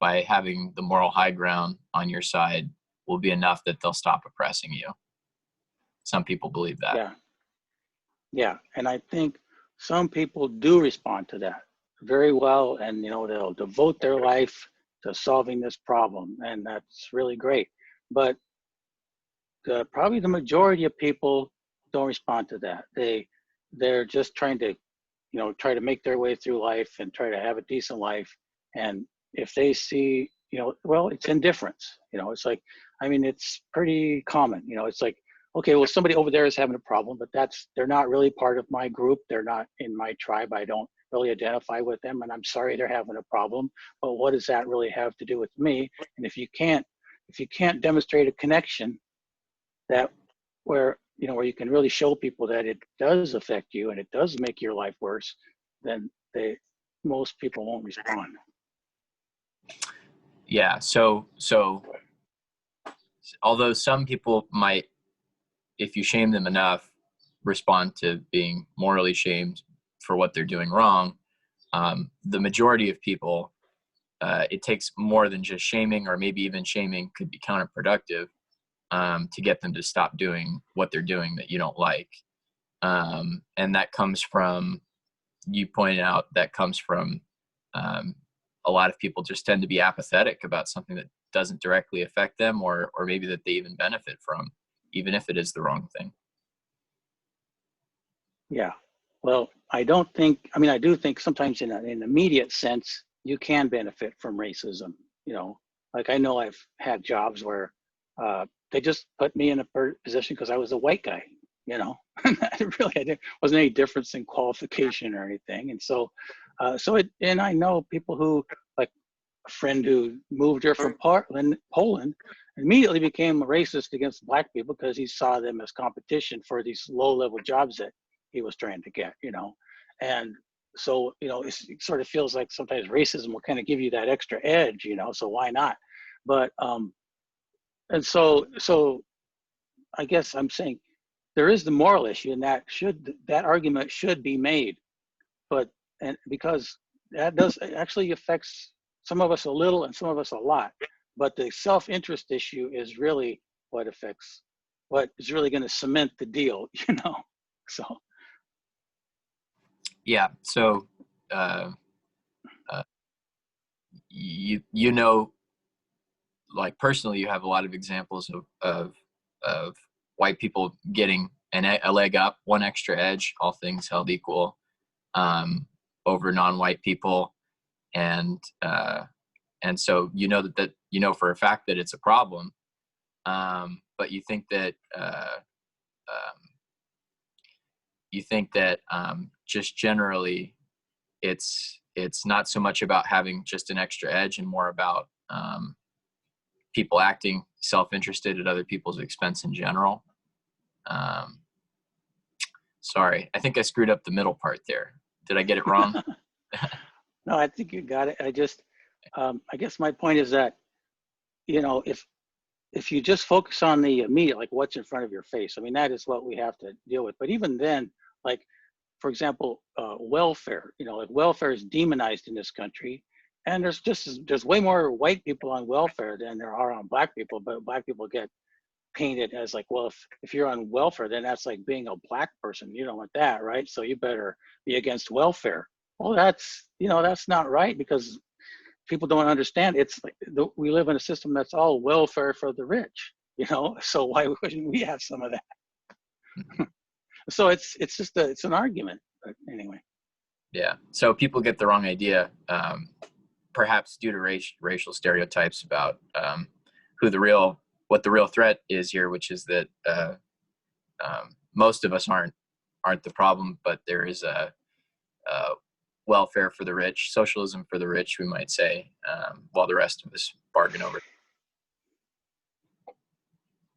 by having the moral high ground on your side will be enough that they'll stop oppressing you. Some people believe that. Yeah. Yeah. And I think some people do respond to that very well. And, they'll devote their life to solving this problem. And that's really great. But probably the majority of people don't respond to that. They're just trying to, try to make their way through life and try to have a decent life. And if they see, well, it's indifference. It's like, it's pretty common. It's like, okay, well, somebody over there is having a problem, but they're not really part of my group. They're not in my tribe. I don't really identify with them, and I'm sorry they're having a problem. But what does that really have to do with me? And if you can't demonstrate a connection that where you can really show people that it does affect you and it does make your life worse, then most people won't respond. Yeah. So although some people might, if you shame them enough, respond to being morally shamed for what they're doing wrong, the majority of people, it takes more than just shaming, or maybe even shaming could be counterproductive, to get them to stop doing what they're doing that you don't like. And that comes from, you pointed out, that comes from a lot of people just tend to be apathetic about something that doesn't directly affect them, or maybe that they even benefit from, even if it is the wrong thing. Yeah. Well, I do think sometimes in an immediate sense, you can benefit from racism. Like I know I've had jobs where they just put me in a position because I was a white guy, Really, wasn't any difference in qualification or anything. And so, and I know people who, like a friend who moved here from Poland, immediately became racist against Black people because he saw them as competition for these low-level jobs that he was trying to get, And so, it sort of feels like sometimes racism will kind of give you that extra edge, so why not? But, and so I guess I'm saying there is the moral issue, and that argument should be made, and because that does actually affects some of us a little and some of us a lot, but the self-interest issue is really what is really going to cement the deal, So. Yeah. So, like personally, you have a lot of examples of white people getting a leg up, one extra edge, all things held equal, over non-white people, and so that for a fact that it's a problem, but you think that just generally, it's not so much about having just an extra edge and more about people acting self-interested at other people's expense in general. Sorry, I think I screwed up the middle part there. Did I get it wrong? No, I think you got it. I guess my point is that, if you just focus on the immediate, like what's in front of your face, that is what we have to deal with. But even then, like, for example, welfare, like welfare is demonized in this country. And there's way more white people on welfare than there are on Black people, but Black people get painted as like, well, if you're on welfare, then that's like being a Black person. You don't want that, right? So you better be against welfare. Well, that's not right, because people don't understand. It's like we live in a system that's all welfare for the rich, so why wouldn't we have some of that? So it's an argument, but anyway. Yeah. So people get the wrong idea, perhaps due to racial stereotypes about what the real threat is here, which is that most of us aren't the problem, but there is a welfare for the rich, socialism for the rich, we might say, while the rest of us bargain over.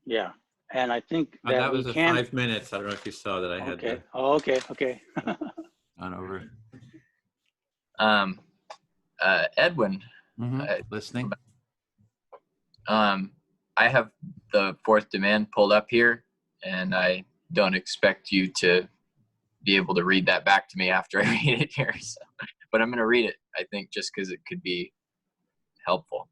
Yeah, and I think that was 5 minutes. I don't know if you saw that I had. Okay. Oh, okay. On over. Edwin, Listening. I have the fourth demand pulled up here, and I don't expect you to be able to read that back to me after I read it here. So, but I'm going to read it, I think, just because it could be helpful.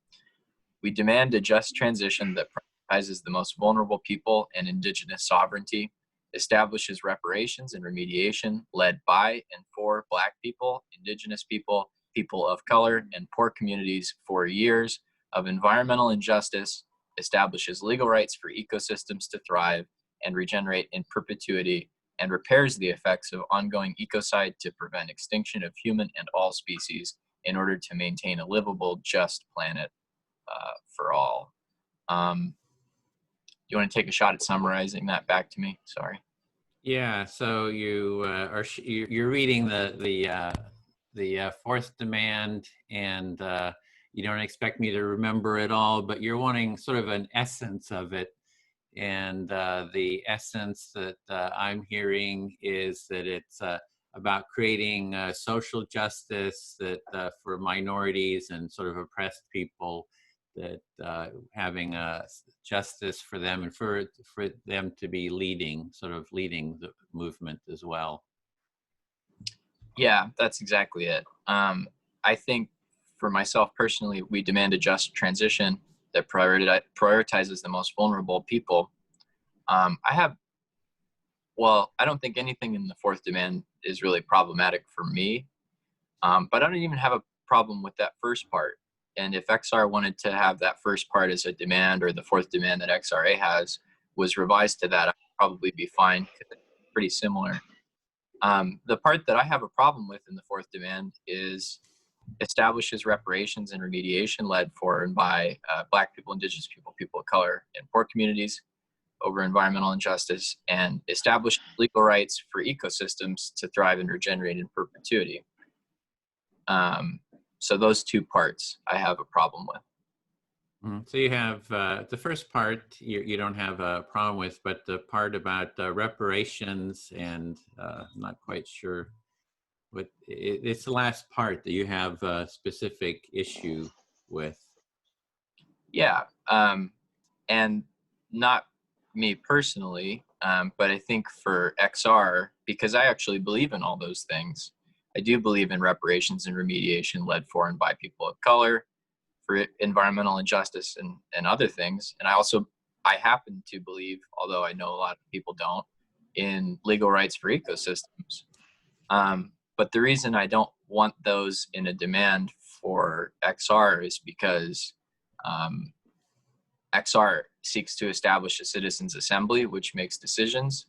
We demand a just transition that prioritizes the most vulnerable people and indigenous sovereignty, establishes reparations and remediation led by and for Black people, indigenous people, people of color, and poor communities for years of environmental injustice, establishes legal rights for ecosystems to thrive and regenerate in perpetuity, and repairs the effects of ongoing ecocide to prevent extinction of human and all species in order to maintain a livable, just planet for all. You want to take a shot at summarizing that back to me? Sorry. Yeah, so you're reading the fourth demand, and you don't expect me to remember it all, but you're wanting sort of an essence of it. And the essence that I'm hearing is that it's about creating social justice that for minorities and sort of oppressed people, that having justice for them and for them to be leading the movement as well. Yeah, that's exactly it. I think for myself personally, we demand a just transition that prioritizes the most vulnerable people. I don't think anything in the fourth demand is really problematic for me, but I don't even have a problem with that first part. And if XR wanted to have that first part as a demand, or the fourth demand that XRA has was revised to that, I'd probably be fine, 'cause it's pretty similar. The part that I have a problem with in the fourth demand is establishes reparations and remediation led for and by Black people, indigenous people, people of color, and poor communities over environmental injustice, and establish legal rights for ecosystems to thrive and regenerate in perpetuity. So those two parts I have a problem with. So you have the first part you don't have a problem with, but the part about reparations, and I'm not quite sure what it's the last part that you have a specific issue with. Yeah, and not me personally, but I think for XR, because I actually believe in all those things. I do believe in reparations and remediation led for and by people of color, for environmental injustice and other things. And I happen to believe, although I know a lot of people don't, in legal rights for ecosystems. But the reason I don't want those in a demand for XR is because XR seeks to establish a citizens' assembly, which makes decisions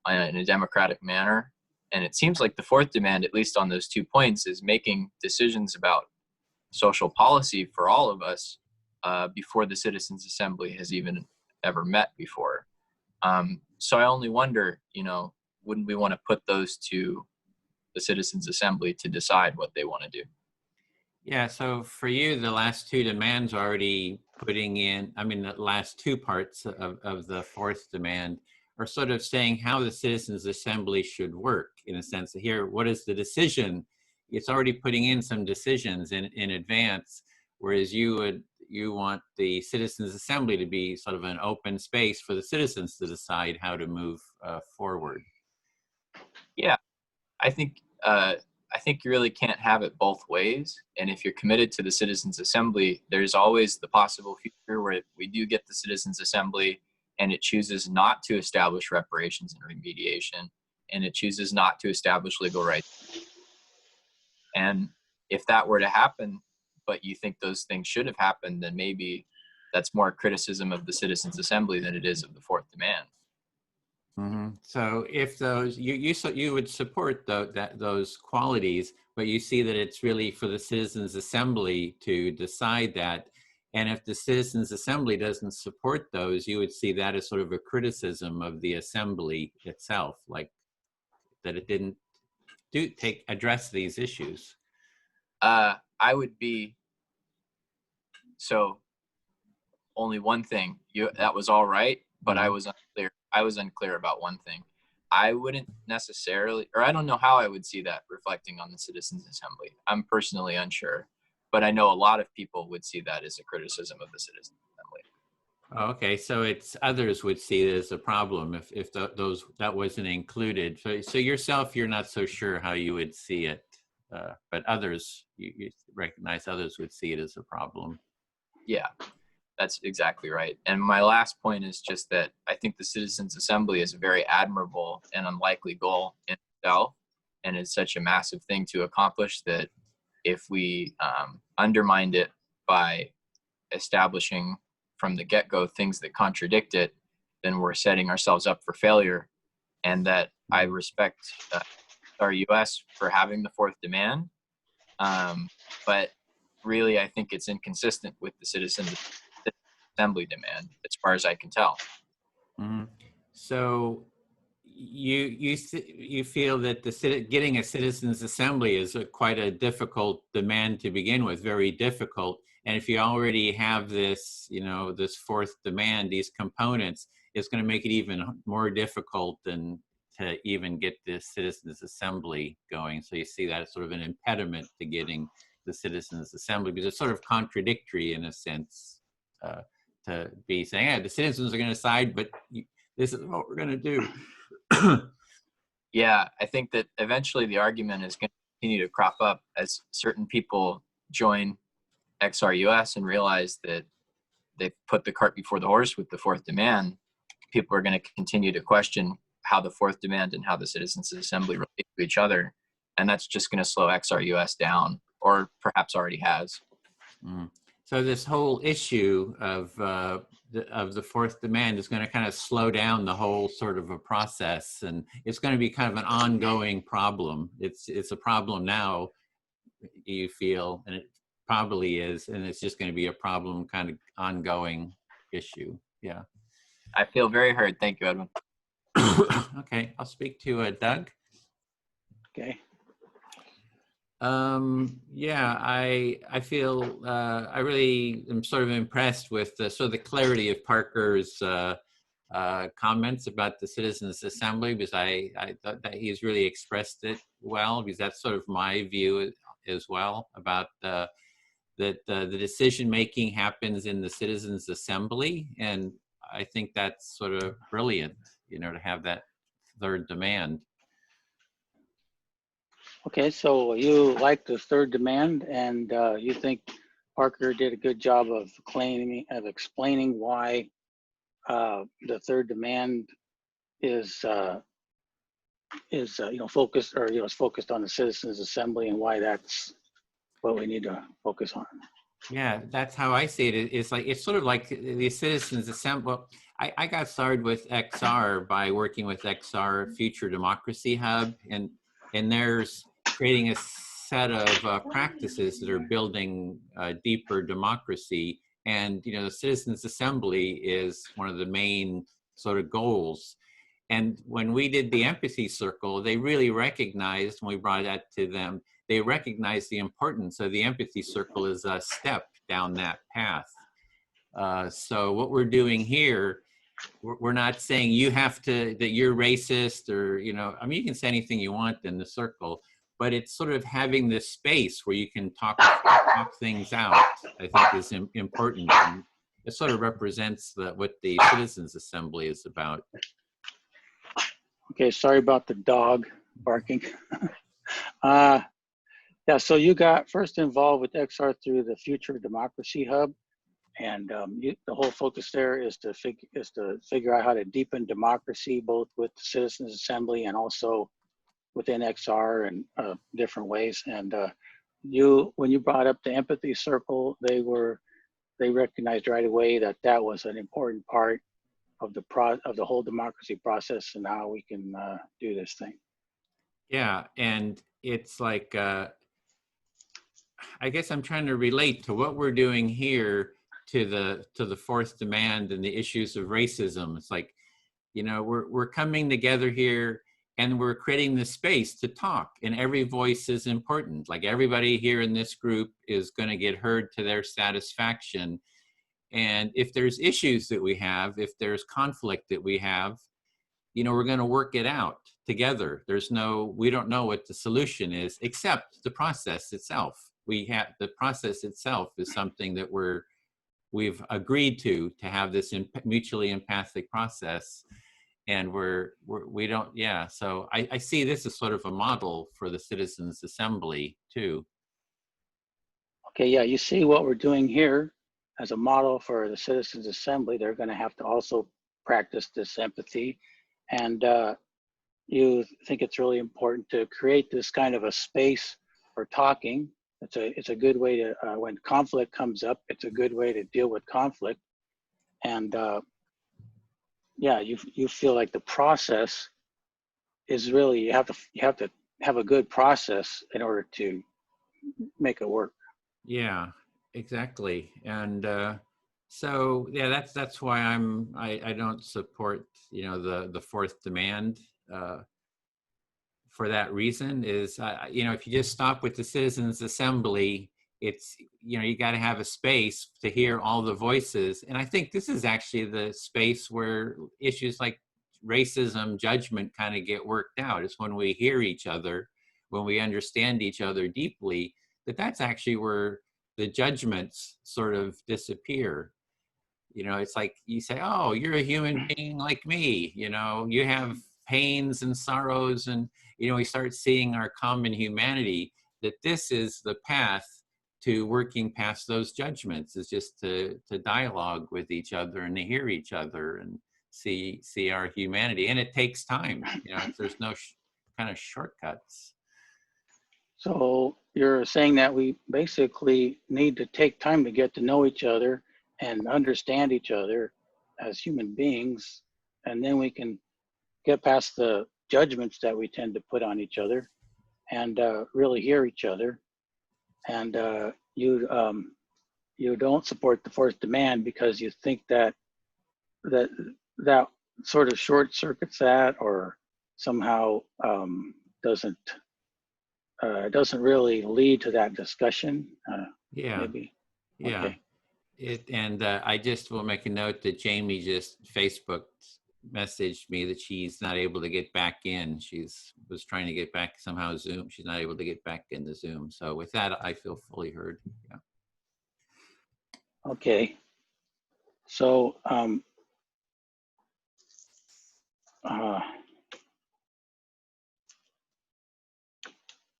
in a democratic manner. And it seems like the fourth demand, at least on those 2 points, is making decisions about social policy for all of us before the citizens' assembly has even ever met before. So I only wonder, wouldn't we want to put those to the citizens' assembly to decide what they want to do? Yeah, so for you, the last two demands already putting in, the last two parts of the fourth demand are sort of saying how the Citizens Assembly should work, in a sense. Here, what is the decision? It's already putting in some decisions in advance, whereas you want the Citizens Assembly to be sort of an open space for the citizens to decide how to move forward. Yeah, I think you really can't have it both ways. And if you're committed to the Citizens Assembly, there's always the possible future where we do get the Citizens Assembly and it chooses not to establish reparations and remediation, and it chooses not to establish legal rights. And if that were to happen, but you think those things should have happened, then maybe that's more criticism of the Citizens Assembly than it is of the fourth demand. Mm-hmm. So if those you would support those qualities, but you see that it's really for the Citizens Assembly to decide that, and if the Citizens Assembly doesn't support those, you would see that as sort of a criticism of the Assembly itself, like that it didn't address these issues. I would be so. Only one thing. That was all right, but I was unclear. I was unclear about one thing. I wouldn't necessarily, or I don't know how I would see that reflecting on the Citizens Assembly. I'm personally unsure, but I know a lot of people would see that as a criticism of the Citizens Assembly. Okay, so it's others would see it as a problem if that wasn't included. So yourself, you're not so sure how you would see it, but others, you recognize others would see it as a problem. Yeah, that's exactly right. And my last point is just that I think the Citizens Assembly is a very admirable and unlikely goal in itself. And it's such a massive thing to accomplish that if we undermined it by establishing from the get-go things that contradict it, then we're setting ourselves up for failure. And that I respect our US for having the fourth demand. But really, I think it's inconsistent with the Citizens Assembly demand, as far as I can tell. Mhm. So you feel that getting a citizens assembly is quite a difficult demand to begin with, very difficult. And if you already have this, this fourth demand, these components, it's going to make it even more difficult than to even get the citizens assembly going. So you see that as sort of an impediment to getting the citizens assembly, because it's sort of contradictory in a sense, to be saying, yeah, the citizens are going to decide, but this is what we're going to do. Yeah, I think that eventually the argument is going to continue to crop up as certain people join XRUS and realize that they've put the cart before the horse with the fourth demand. People are going to continue to question how the fourth demand and how the Citizens Assembly relate to each other. And that's just going to slow XRUS down, or perhaps already has. Mm. So this whole issue of the fourth demand is going to kind of slow down the whole sort of a process, and it's going to be kind of an ongoing problem. It's a problem now, you feel, and it probably is, and it's just going to be a problem, kind of ongoing issue. Yeah. I feel very heard. Thank you, Edwin. Okay, I'll speak to Doug. Okay. Yeah, I feel I really am sort of impressed with the clarity of Parker's comments about the Citizens Assembly, because I thought that he's really expressed it well, because that's sort of my view as well, about that the decision making happens in the Citizens Assembly, and I think that's sort of brilliant, to have that third demand. Okay, so you like the third demand, and you think Parker did a good job of explaining why the third demand is focused, or is focused on the Citizens Assembly, and why that's what we need to focus on. Yeah, that's how I see it. It's sort of like the Citizens Assembly. Well, I got started with XR by working with XR Future Democracy Hub, and there's creating a set of practices that are building deeper democracy. And the Citizens Assembly is one of the main sort of goals. And when we did the empathy circle, they really recognized, when we brought that to them, they recognize the importance of the empathy circle as a step down that path. So what we're doing here, we're not saying you have to, that you're racist, or, I mean, you can say anything you want in the circle, but it's sort of having this space where you can talk things out, I think is important. And it sort of represents what the Citizens Assembly is about. Okay, sorry about the dog barking. Yeah, so you got first involved with XR through the Future Democracy Hub, and the whole focus there is to figure out how to deepen democracy, both with the Citizens Assembly and also within XR and different ways. And when you brought up the empathy circle, they recognized right away that was an important part of the whole democracy process and how we can do this thing. Yeah, and it's like, I guess I'm trying to relate to what we're doing here to the fourth demand and the issues of racism. It's like, we're coming together here and we're creating the space to talk, and every voice is important. Like, everybody here in this group is going to get heard to their satisfaction. And if there's issues that we have, if there's conflict that we have, we're going to work it out together. We don't know what the solution is, except the process itself. The process itself is something that we've agreed to have this mutually empathic process. And we don't, yeah. So I see this as sort of a model for the Citizens Assembly too. Okay, yeah, you see what we're doing here as a model for the Citizens Assembly, they're going to have to also practice this empathy. And you think it's really important to create this kind of a space for talking. It's a good way to, when conflict comes up, it's a good way to deal with conflict. And yeah, you feel like the process is really, you have to have a good process in order to make it work. Yeah, exactly. And so yeah, that's why I don't support, you know, the fourth demand. For that reason is, you know, if you just stop with the Citizens Assembly, it's, you know, you got to have a space to hear all the voices. And I think this is actually the space where issues like racism, judgment kind of get worked out. It's when we hear each other, when we understand each other deeply, that's actually where the judgments sort of disappear. You know, it's like you say, oh, you're a human being like me, you know, you have pains and sorrows, and, you know, we start seeing our common humanity, that this is the path to working past those judgments, is just to dialogue with each other and to hear each other and see our humanity. And it takes time, you know, there's no kind of shortcuts. So you're saying that we basically need to take time to get to know each other and understand each other as human beings, and then we can get past the judgments that we tend to put on each other and really hear each other. And you don't support the fourth demand because you think that sort of short circuits that, or somehow doesn't really lead to that discussion. Yeah. Maybe. Yeah. Okay. I just will make a note that Jamie just Facebook messaged me that she's not able to get back in. Was trying to get back somehow Zoom. She's not able to get back into Zoom. So with that, I feel fully heard. Yeah. Okay. So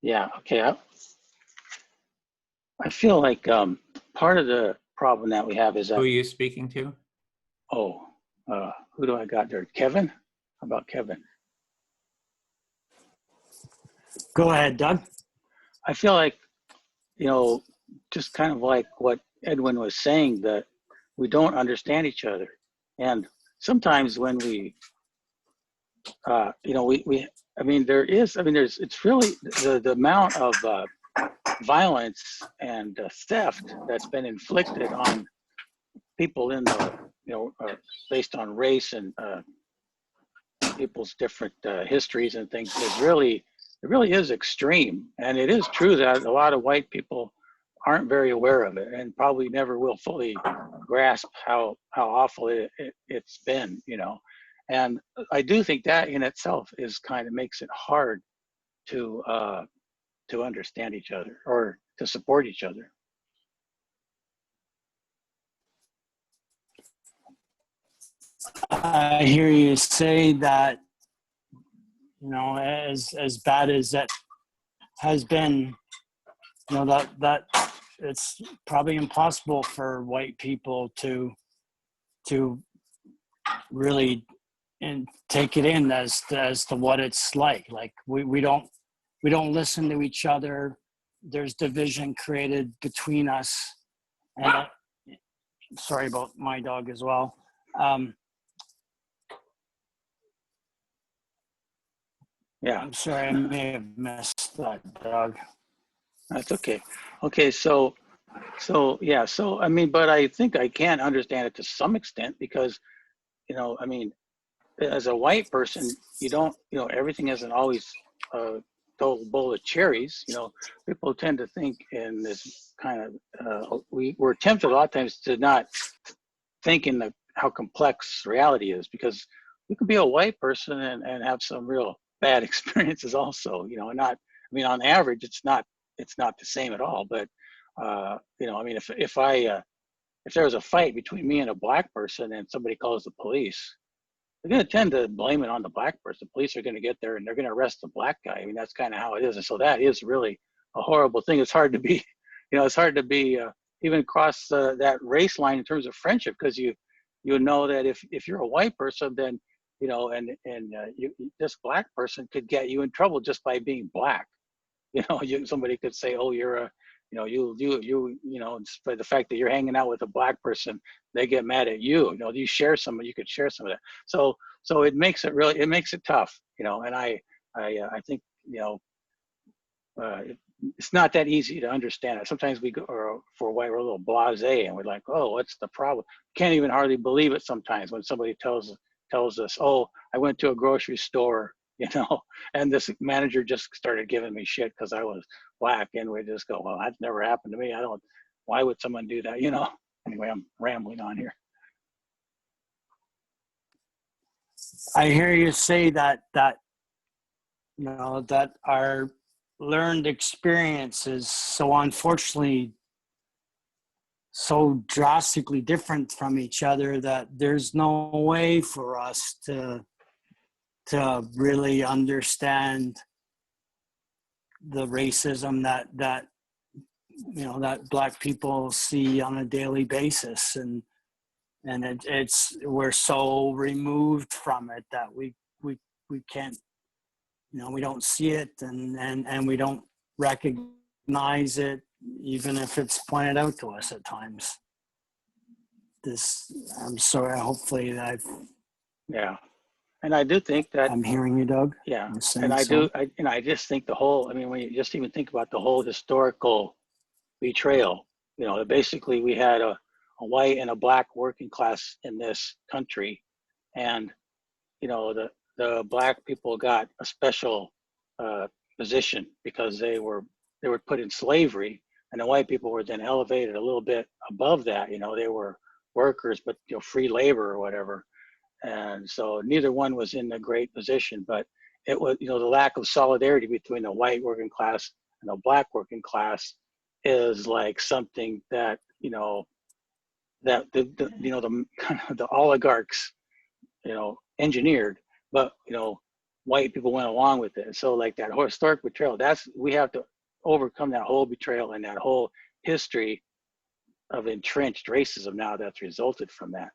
yeah. Okay. I feel like part of the problem that we have is that. Who are you speaking to? Oh, who do I got there? Kevin? How about Kevin? Go ahead, Doug. I feel like, you know, just kind of like what Edwin was saying, that we don't understand each other. And sometimes when we, you know, it's really the amount of violence and theft that's been inflicted on people in the, you know, based on race and people's different histories and things is really, it really is extreme. And it is true that a lot of white people aren't very aware of it and probably never will fully grasp how awful it's been, you know. And I do think that in itself is kind of makes it hard to understand each other or to support each other. I hear you say that, you know, as bad as that has been, you know, that it's probably impossible for white people to really and take it in as to what it's like. Like we don't listen to each other. There's division created between us. And sorry about my dog as well. Yeah. I'm sorry, I may have missed that, dog. That's okay. Okay, so yeah, so I mean, but I think I can understand it to some extent because, you know, I mean, as a white person, you don't, you know, everything isn't always a total bowl of cherries. You know, people tend to think in this kind of, we're tempted a lot of times to not think in how complex reality is, because you could be a white person and have some real bad experiences also, you know, and not, I mean, on average, it's not the same at all. But, you know, I mean, if there was a fight between me and a black person and somebody calls the police, they're going to tend to blame it on the black person. The police are going to get there and they're going to arrest the black guy. I mean, that's kind of how it is. And so that is really a horrible thing. It's hard to be, you know, it's hard to be, you even cross that race line in terms of friendship, because you know that if you're a white person, then and this black person could get you in trouble just by being black. Somebody could say, oh, you're a by the fact that you're hanging out with a black person, they get mad at you. You could share some of that. So it makes it tough. And I think it's not that easy to understand it. Sometimes we go, or for a while, we're a little blasé, and we're like, oh, what's the problem? Can't even hardly believe it sometimes when somebody tells us, oh, I went to a grocery store, and this manager just started giving me shit because I was black, and we just go, well, that's never happened to me. Why would someone do that? Anyway, I'm rambling on here. I hear you say that that our learned experience is so unfortunately so drastically different from each other that there's no way for us to really understand the racism that black people see on a daily basis, and we're so removed from it that we can't, we don't see it, and we don't recognize it even if it's pointed out to us at times. I'm sorry, hopefully Yeah. And I do think that I'm hearing you, Doug. Yeah, and I just think the whole, when you just even think about the whole historical betrayal, basically we had a white and a black working class in this country, and the black people got a special position because they were put in slavery, and the white people were then elevated a little bit above that. They were workers, but free labor or whatever. And so neither one was in a great position, but it was, the lack of solidarity between the white working class and the black working class is like something that, that the kind of the oligarchs, engineered, but, white people went along with it. So like that historic betrayal, we have to overcome that whole betrayal and that whole history of entrenched racism now that's resulted from that.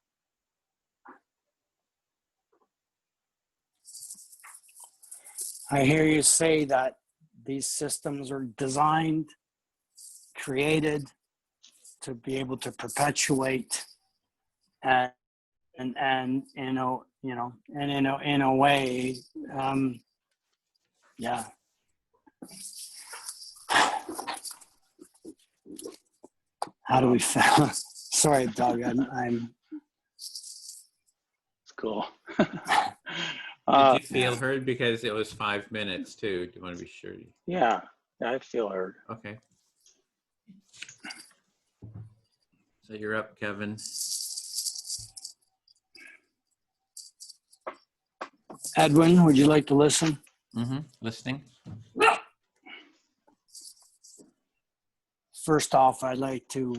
I hear you say that these systems are designed, created to be able to perpetuate, and in a way, yeah. How do we feel? Sorry, Doug. I'm. It's cool. Did you feel heard? Because it was 5 minutes too. Do you want to be sure? Yeah, I feel heard. Okay. So you're up, Kevin. Edwin, would you like to listen? Mm-hmm. Listening. First off, I'd like to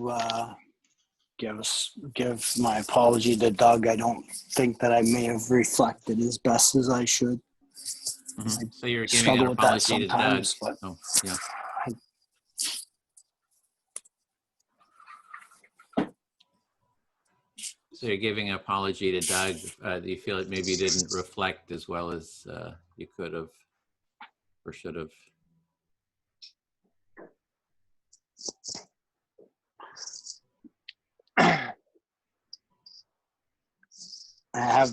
give my apology to Doug. I don't think that I may have reflected as best as I should. Mm-hmm. So you're giving an apology to Doug. Oh, yeah. So you're giving an apology to Doug. Do you feel it maybe didn't reflect as well as you could have or should have? I have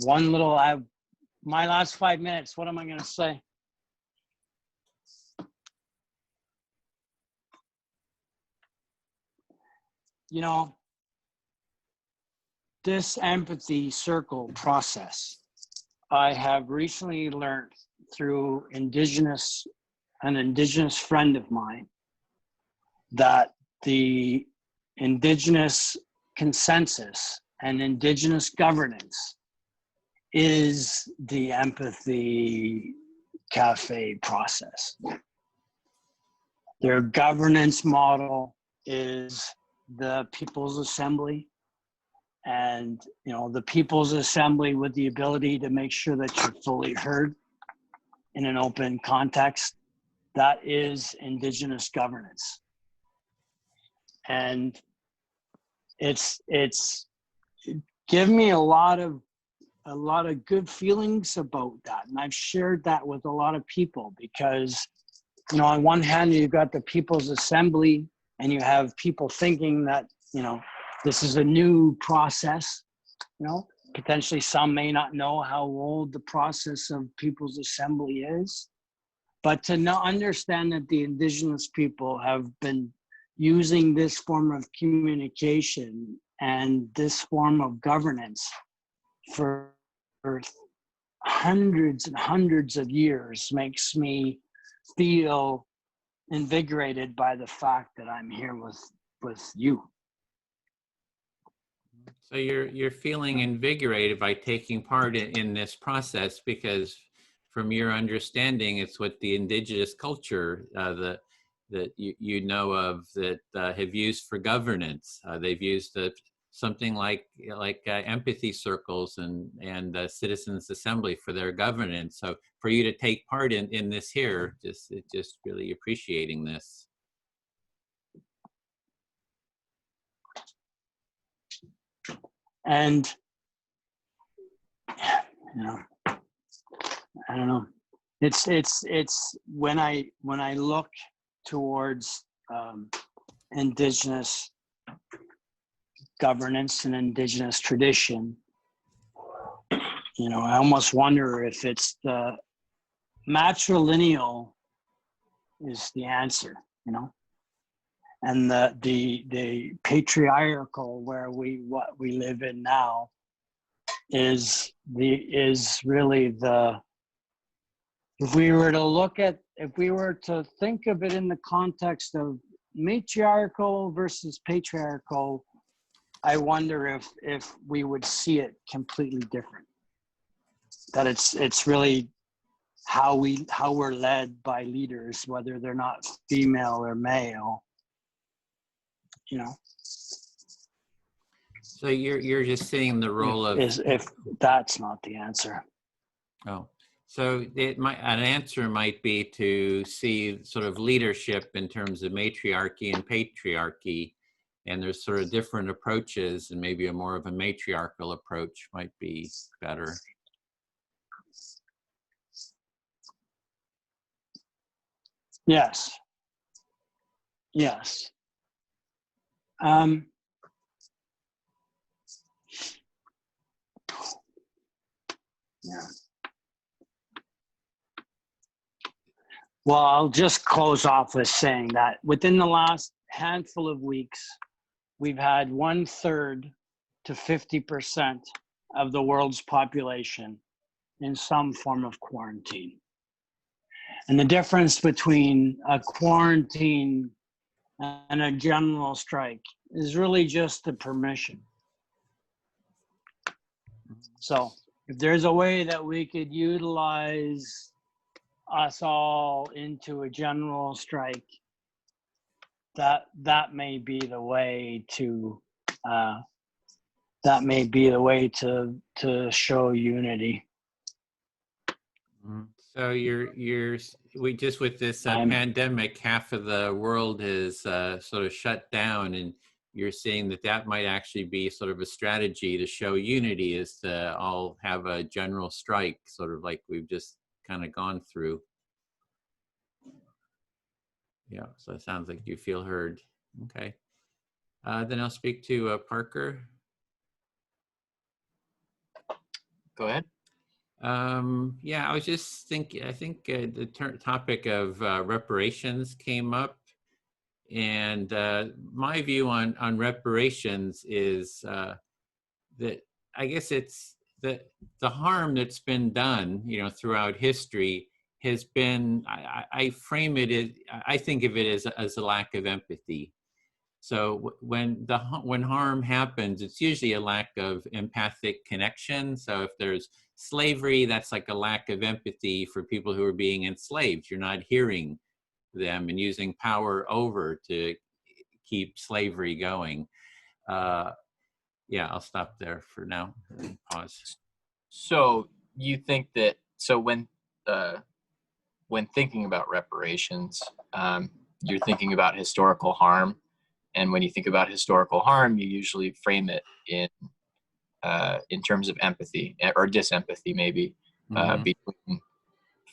my last 5 minutes. What am I going to say? This empathy circle process, I have recently learned through an indigenous friend of mine that the indigenous consensus and indigenous governance is the empathy cafe process. Their governance model is the People's Assembly, and the People's Assembly with the ability to make sure that you're fully heard in an open context. That is indigenous governance. And it's given me a lot of good feelings about that, and I've shared that with a lot of people because, you know, on one hand you've got the People's Assembly, and you have people thinking that, you know, this is a new process. You know, potentially some may not know how old the process of People's Assembly is, but to not understand that the Indigenous people have been using this form of communication and this form of governance for hundreds and hundreds of years makes me feel invigorated by the fact that I'm here with you. So you're feeling invigorated by taking part in this process because, from your understanding, it's what the indigenous culture that you know of that have used for governance. They've used something like empathy circles and citizens assembly for their governance. So for you to take part in this here, just really appreciating this. And, you know, I don't know. It's when I look towards Indigenous governance and Indigenous tradition, you know, I almost wonder if it's the matrilineal is the answer, you know, and the patriarchal where what we live in now is really the, if we were to think of it in the context of matriarchal versus patriarchal, I wonder if we would see it completely different. That it's really how we're led by leaders, whether they're not female or male, you know. So you're just seeing the role of, if that's not the answer. Oh, so an answer might be to see sort of leadership in terms of matriarchy and patriarchy, and there's sort of different approaches, and maybe more of a matriarchal approach might be better. Yes. Yes. Yeah. Well, I'll just close off with saying that within the last handful of weeks, we've had 1/3 to 50% of the world's population in some form of quarantine. And the difference between a quarantine and a general strike is really just the permission. So if there's a way that we could utilize us all into a general strike, that may be the way to to show unity. So we just with this pandemic, half of the world is sort of shut down, and you're seeing that might actually be sort of a strategy to show unity, is to all have a general strike, sort of like we've just kind of gone through. Yeah, so it sounds like you feel heard. Okay. Then I'll speak to Parker. Go ahead. Yeah, I was just thinking, I think the topic of reparations came up, and my view on reparations is that I guess it's the harm that's been done, you know, throughout history has been, I frame it as, I think of it as a lack of empathy. So when harm happens, it's usually a lack of empathic connection. So if there's slavery, that's like a lack of empathy for people who are being enslaved. You're not hearing them and using power over to keep slavery going. Yeah, I'll stop there for now and pause. So you think that, so when thinking about reparations, you're thinking about historical harm, And when you think about historical harm, you usually frame it in terms of empathy or disempathy, maybe, between,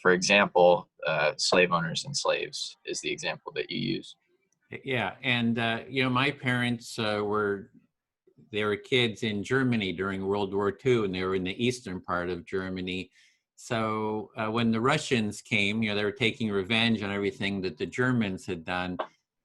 for example, slave owners and slaves is the example that you use. Yeah, and my parents they were kids in Germany during World War II, and they were in the eastern part of Germany. So when the Russians came, they were taking revenge on everything that the Germans had done.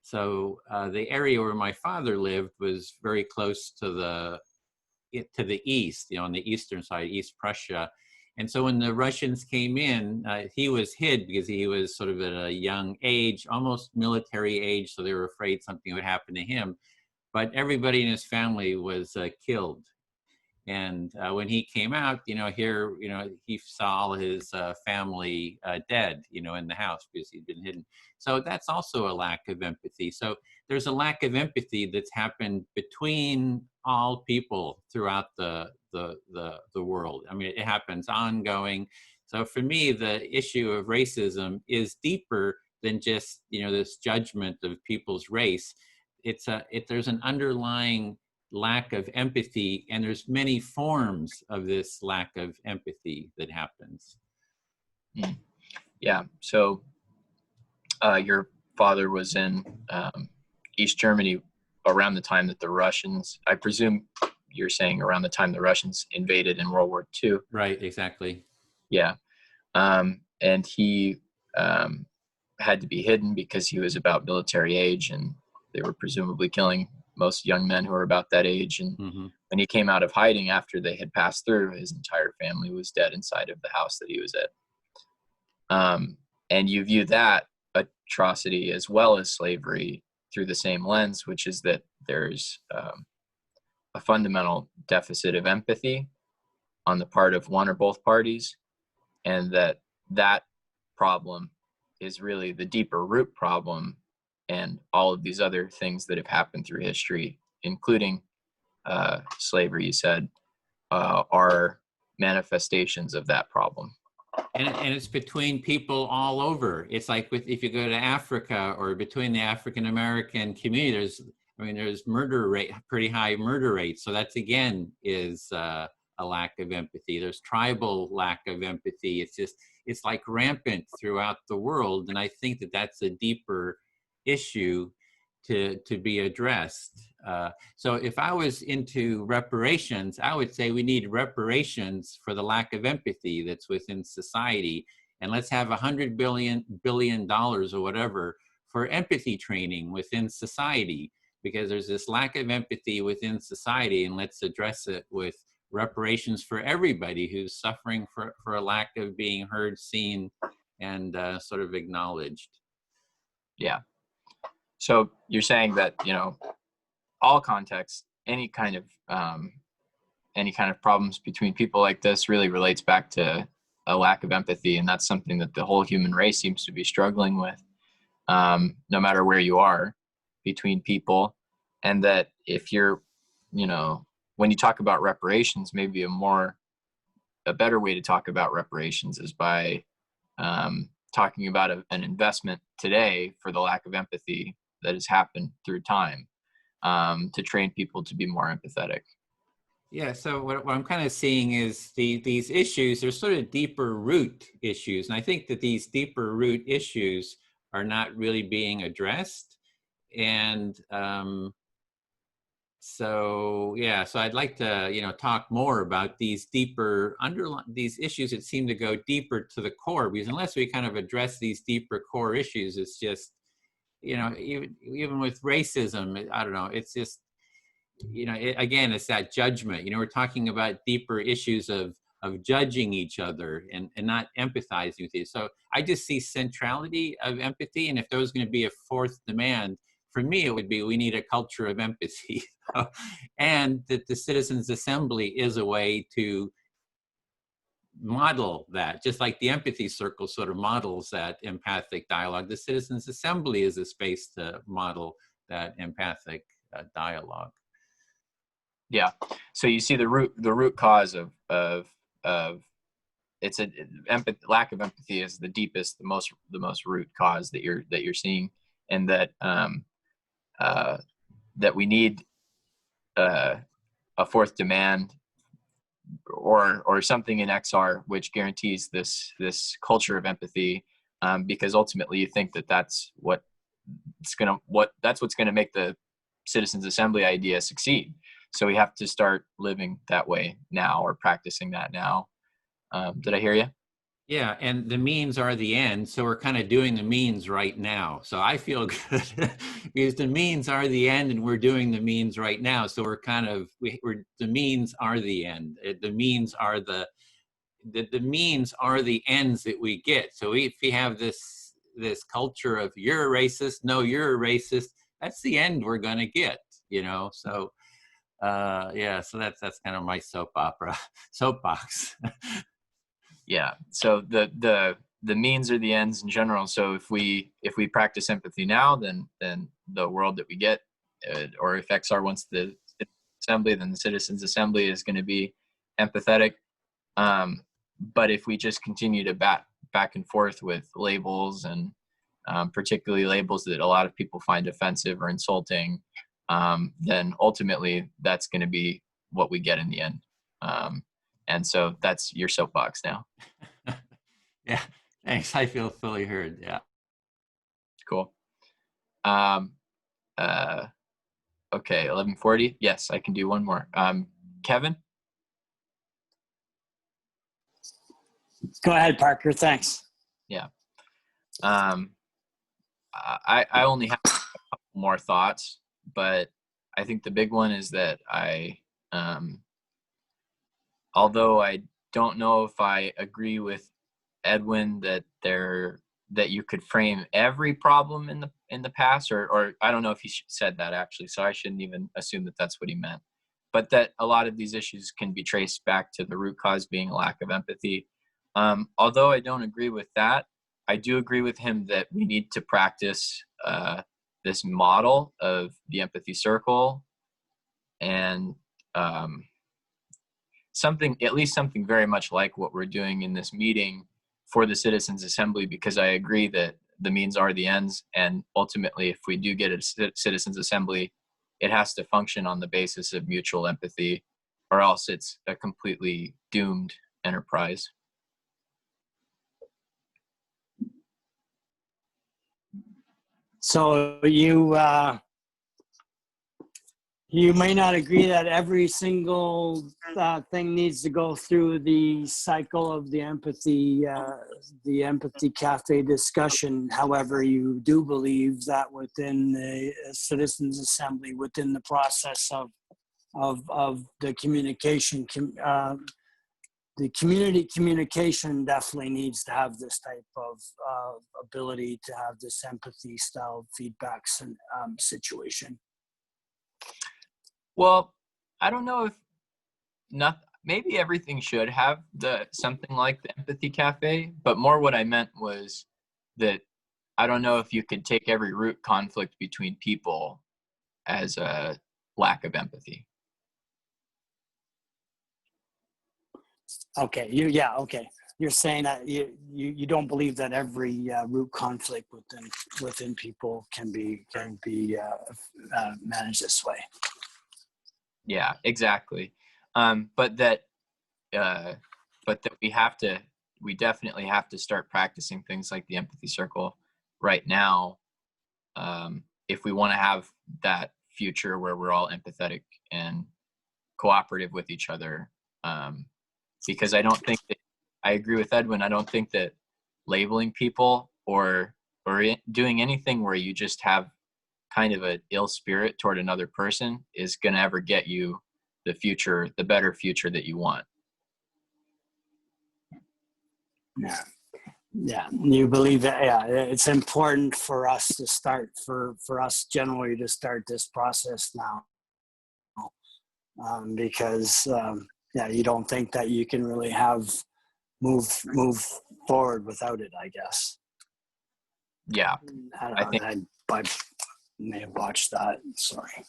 So the area where my father lived was very close to the east, on the eastern side, East Prussia. And so when the Russians came in, he was hid because he was sort of at a young age, almost military age, so they were afraid something would happen to him. But everybody in his family was killed. And when he came out, here, he saw all his family dead, in the house because he'd been hidden. So that's also a lack of empathy. So there's a lack of empathy that's happened between all people throughout the world. I mean, it happens ongoing. So for me, the issue of racism is deeper than just, this judgment of people's race. There's an underlying lack of empathy, and there's many forms of this lack of empathy that happens. Yeah. So your father was in East Germany around the time that the Russians, I presume you're saying around the time the Russians invaded in World War II. Right, exactly. Yeah. And he had to be hidden because he was about military age, and they were presumably killing most young men who were about that age. And when he came out of hiding after they had passed through, his entire family was dead inside of the house that he was at. And you view that atrocity as well as slavery through the same lens, which is that there's a fundamental deficit of empathy on the part of one or both parties, and that problem is really the deeper root problem, and all of these other things that have happened through history, including slavery, you said, are manifestations of that problem. And it's between people all over. It's like if you go to Africa or between the African American community, there's murder rate, pretty high murder rates. So that's again is a lack of empathy. There's tribal lack of empathy. It's like rampant throughout the world. And I think that that's a deeper issue to be addressed. So if I was into reparations, I would say we need reparations for the lack of empathy that's within society. And let's have $100 billion or whatever for empathy training within society, because there's this lack of empathy within society, and let's address it with reparations for everybody who's suffering for a lack of being heard, seen, and sort of acknowledged. Yeah. So you're saying that, all contexts, any kind of problems between people like this really relates back to a lack of empathy. And that's something that the whole human race seems to be struggling with, no matter where you are between people. And that if you're, when you talk about reparations, maybe a better way to talk about reparations is by talking about an investment today for the lack of empathy that has happened through time, to train people to be more empathetic. Yeah, so what I'm kind of seeing is these issues, they're sort of deeper root issues. And I think that these deeper root issues are not really being addressed. And so I'd like to, talk more about these deeper these issues that seem to go deeper to the core, because unless we kind of address these deeper core issues, it's just, even with racism, I don't know, it's just, again, it's that judgment. We're talking about deeper issues of judging each other and not empathizing with you. So I just see centrality of empathy. And if there was going to be a fourth demand, for me, it would be, we need a culture of empathy. And that the Citizens Assembly is a way to model that, just like the Empathy Circle sort of models that empathic dialogue. The Citizens Assembly is a space to model that empathic dialogue. Yeah. So you see the root cause of it's lack of empathy is the deepest, the most root cause that you're seeing, and that that we need a fourth demand or something in XR which guarantees this culture of empathy, because ultimately you think that's what's gonna make the Citizens Assembly idea succeed. So we have to start living that way now, or practicing that now. Did I hear you? Yeah, and the means are the end, so we're kind of doing the means right now. So I feel good because the means are the end, and we're doing the means right now. So we're kind of we're the means are the end. The means are the means are the ends that we get. So if we have this culture of you're a racist, no, you're a racist, that's the end we're gonna get. So yeah, so that's kind of my soapbox. Yeah. So the means are the ends in general. So if we practice empathy now, then the world that we get, or if XR wants the assembly, then the Citizens Assembly is going to be empathetic. But if we just continue to back and forth with labels, and particularly labels that a lot of people find offensive or insulting, then ultimately that's going to be what we get in the end. And so that's your soapbox now. Yeah, thanks. I feel fully heard. Yeah. Cool. Okay, 11:40. Yes, I can do one more. Kevin? Go ahead, Parker. Thanks. Yeah. I only have a couple more thoughts, but I think the big one is that although I don't know if I agree with Edwin that you could frame every problem in the past, or I don't know if he said that actually, so I shouldn't even assume that that's what he meant, but that a lot of these issues can be traced back to the root cause being a lack of empathy. Although I don't agree with that, I do agree with him that we need to practice this model of the empathy circle, and at least something very much like what we're doing in this meeting for the Citizens Assembly, because I agree that the means are the ends, and ultimately if we do get a Citizens Assembly, it has to function on the basis of mutual empathy, or else it's a completely doomed enterprise. So you may not agree that every single thing needs to go through the cycle of the empathy cafe discussion. However, you do believe that within the Citizens Assembly, within the process of the communication, the community communication definitely needs to have this type of ability to have this empathy style feedbacks and situation. Well, I don't know if maybe everything should have something like the empathy cafe, but more what I meant was that I don't know if you could take every root conflict between people as a lack of empathy. Okay, okay. You're saying that you don't believe that every root conflict within people can be managed this way. Yeah, exactly. But that we definitely have to start practicing things like the empathy circle right now, if we want to have that future where we're all empathetic and cooperative with each other. Because I don't think that, I agree with Edwin, I don't think that labeling people or doing anything where you just have kind of an ill spirit toward another person is going to ever get you the better future that you want. Yeah, you believe that? Yeah, it's important for us to start, for us generally to start this process now, because you don't think that you can really move forward without it, I guess. Yeah, I don't know. I may have botched that. Sorry.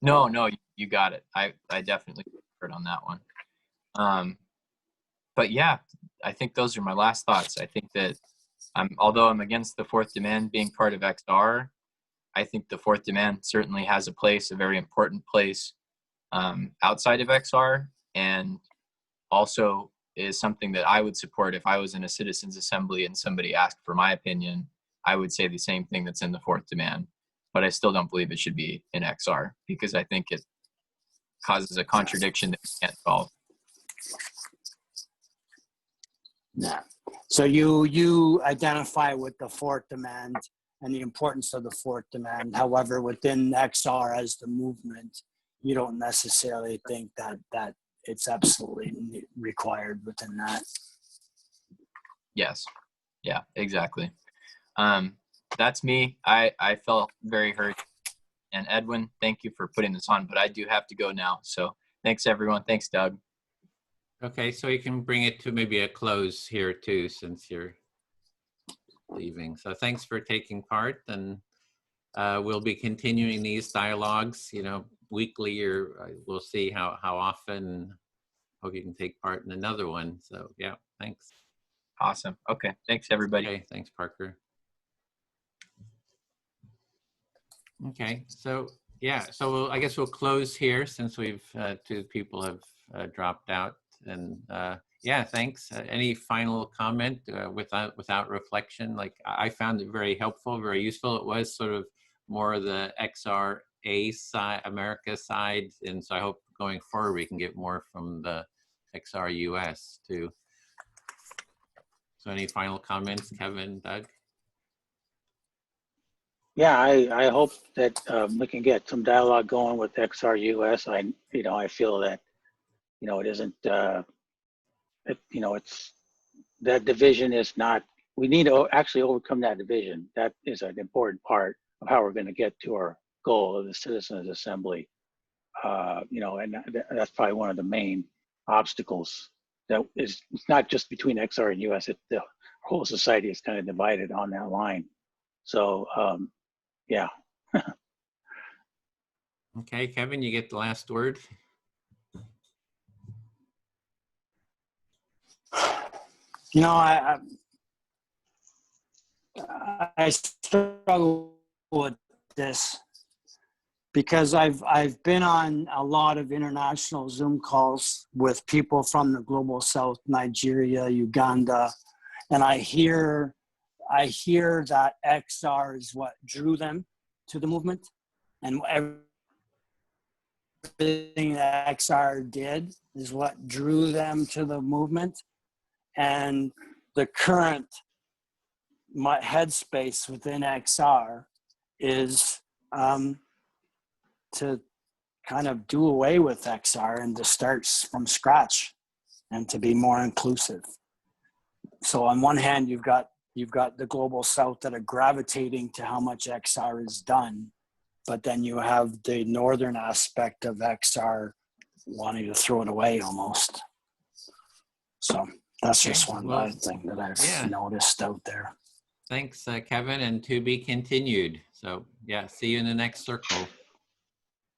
No, you got it. I definitely heard on that one. But yeah, I think those are my last thoughts. I think that although I'm against the fourth demand being part of XR, I think the fourth demand certainly has a place, a very important place outside of XR, and also is something that I would support if I was in a citizens assembly and somebody asked for my opinion. I would say the same thing that's in the fourth demand, but I still don't believe it should be in XR because I think it causes a contradiction that we can't solve. Yeah. So you identify with the fourth demand and the importance of the fourth demand. However, within XR as the movement, you don't necessarily think that it's absolutely required within that. Yes. Yeah, exactly. That's me. I felt very hurt. And Edwin, thank you for putting this on, but I do have to go now. So thanks everyone. Thanks, Doug. Okay, so you can bring it to maybe a close here too, since you're leaving. So thanks for taking part, and we'll be continuing these dialogues, you know, weekly, or we'll see how often. Hope you can take part in another one. So yeah, thanks. Awesome. Okay. Thanks everybody. Okay, thanks, Parker. Okay, so yeah, so I guess we'll close here since we've two people have dropped out, and yeah, thanks. Any final comment without reflection? Like I found it very helpful, very useful. It was sort of more the XRA side, America side, and so I hope going forward we can get more from the XR US too. So any final comments, Kevin, Doug? Yeah, I hope that we can get some dialogue going with XR US. I feel that, it isn't, it's, that division is not, we need to actually overcome that division. That is an important part of how we're going to get to our goal of the Citizens Assembly. And that's probably one of the main obstacles. That is, it's not just between XR and US, the whole society is kind of divided on that line. So, yeah. Okay, Kevin, you get the last word. You know, I struggle with this because I've been on a lot of international Zoom calls with people from the global South, Nigeria, Uganda, and I hear that XR is what drew them to the movement, and everything that XR did is what drew them to the movement. And the current my headspace within XR is to kind of do away with XR and to start from scratch and to be more inclusive. So on one hand, you've got the global South that are gravitating to how much XR is done, but then you have the northern aspect of XR wanting to throw it away almost. So that's just one thing that I've noticed out there. Thanks, Kevin, and to be continued. So yeah, see you in the next circle.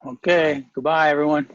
Okay, goodbye, everyone.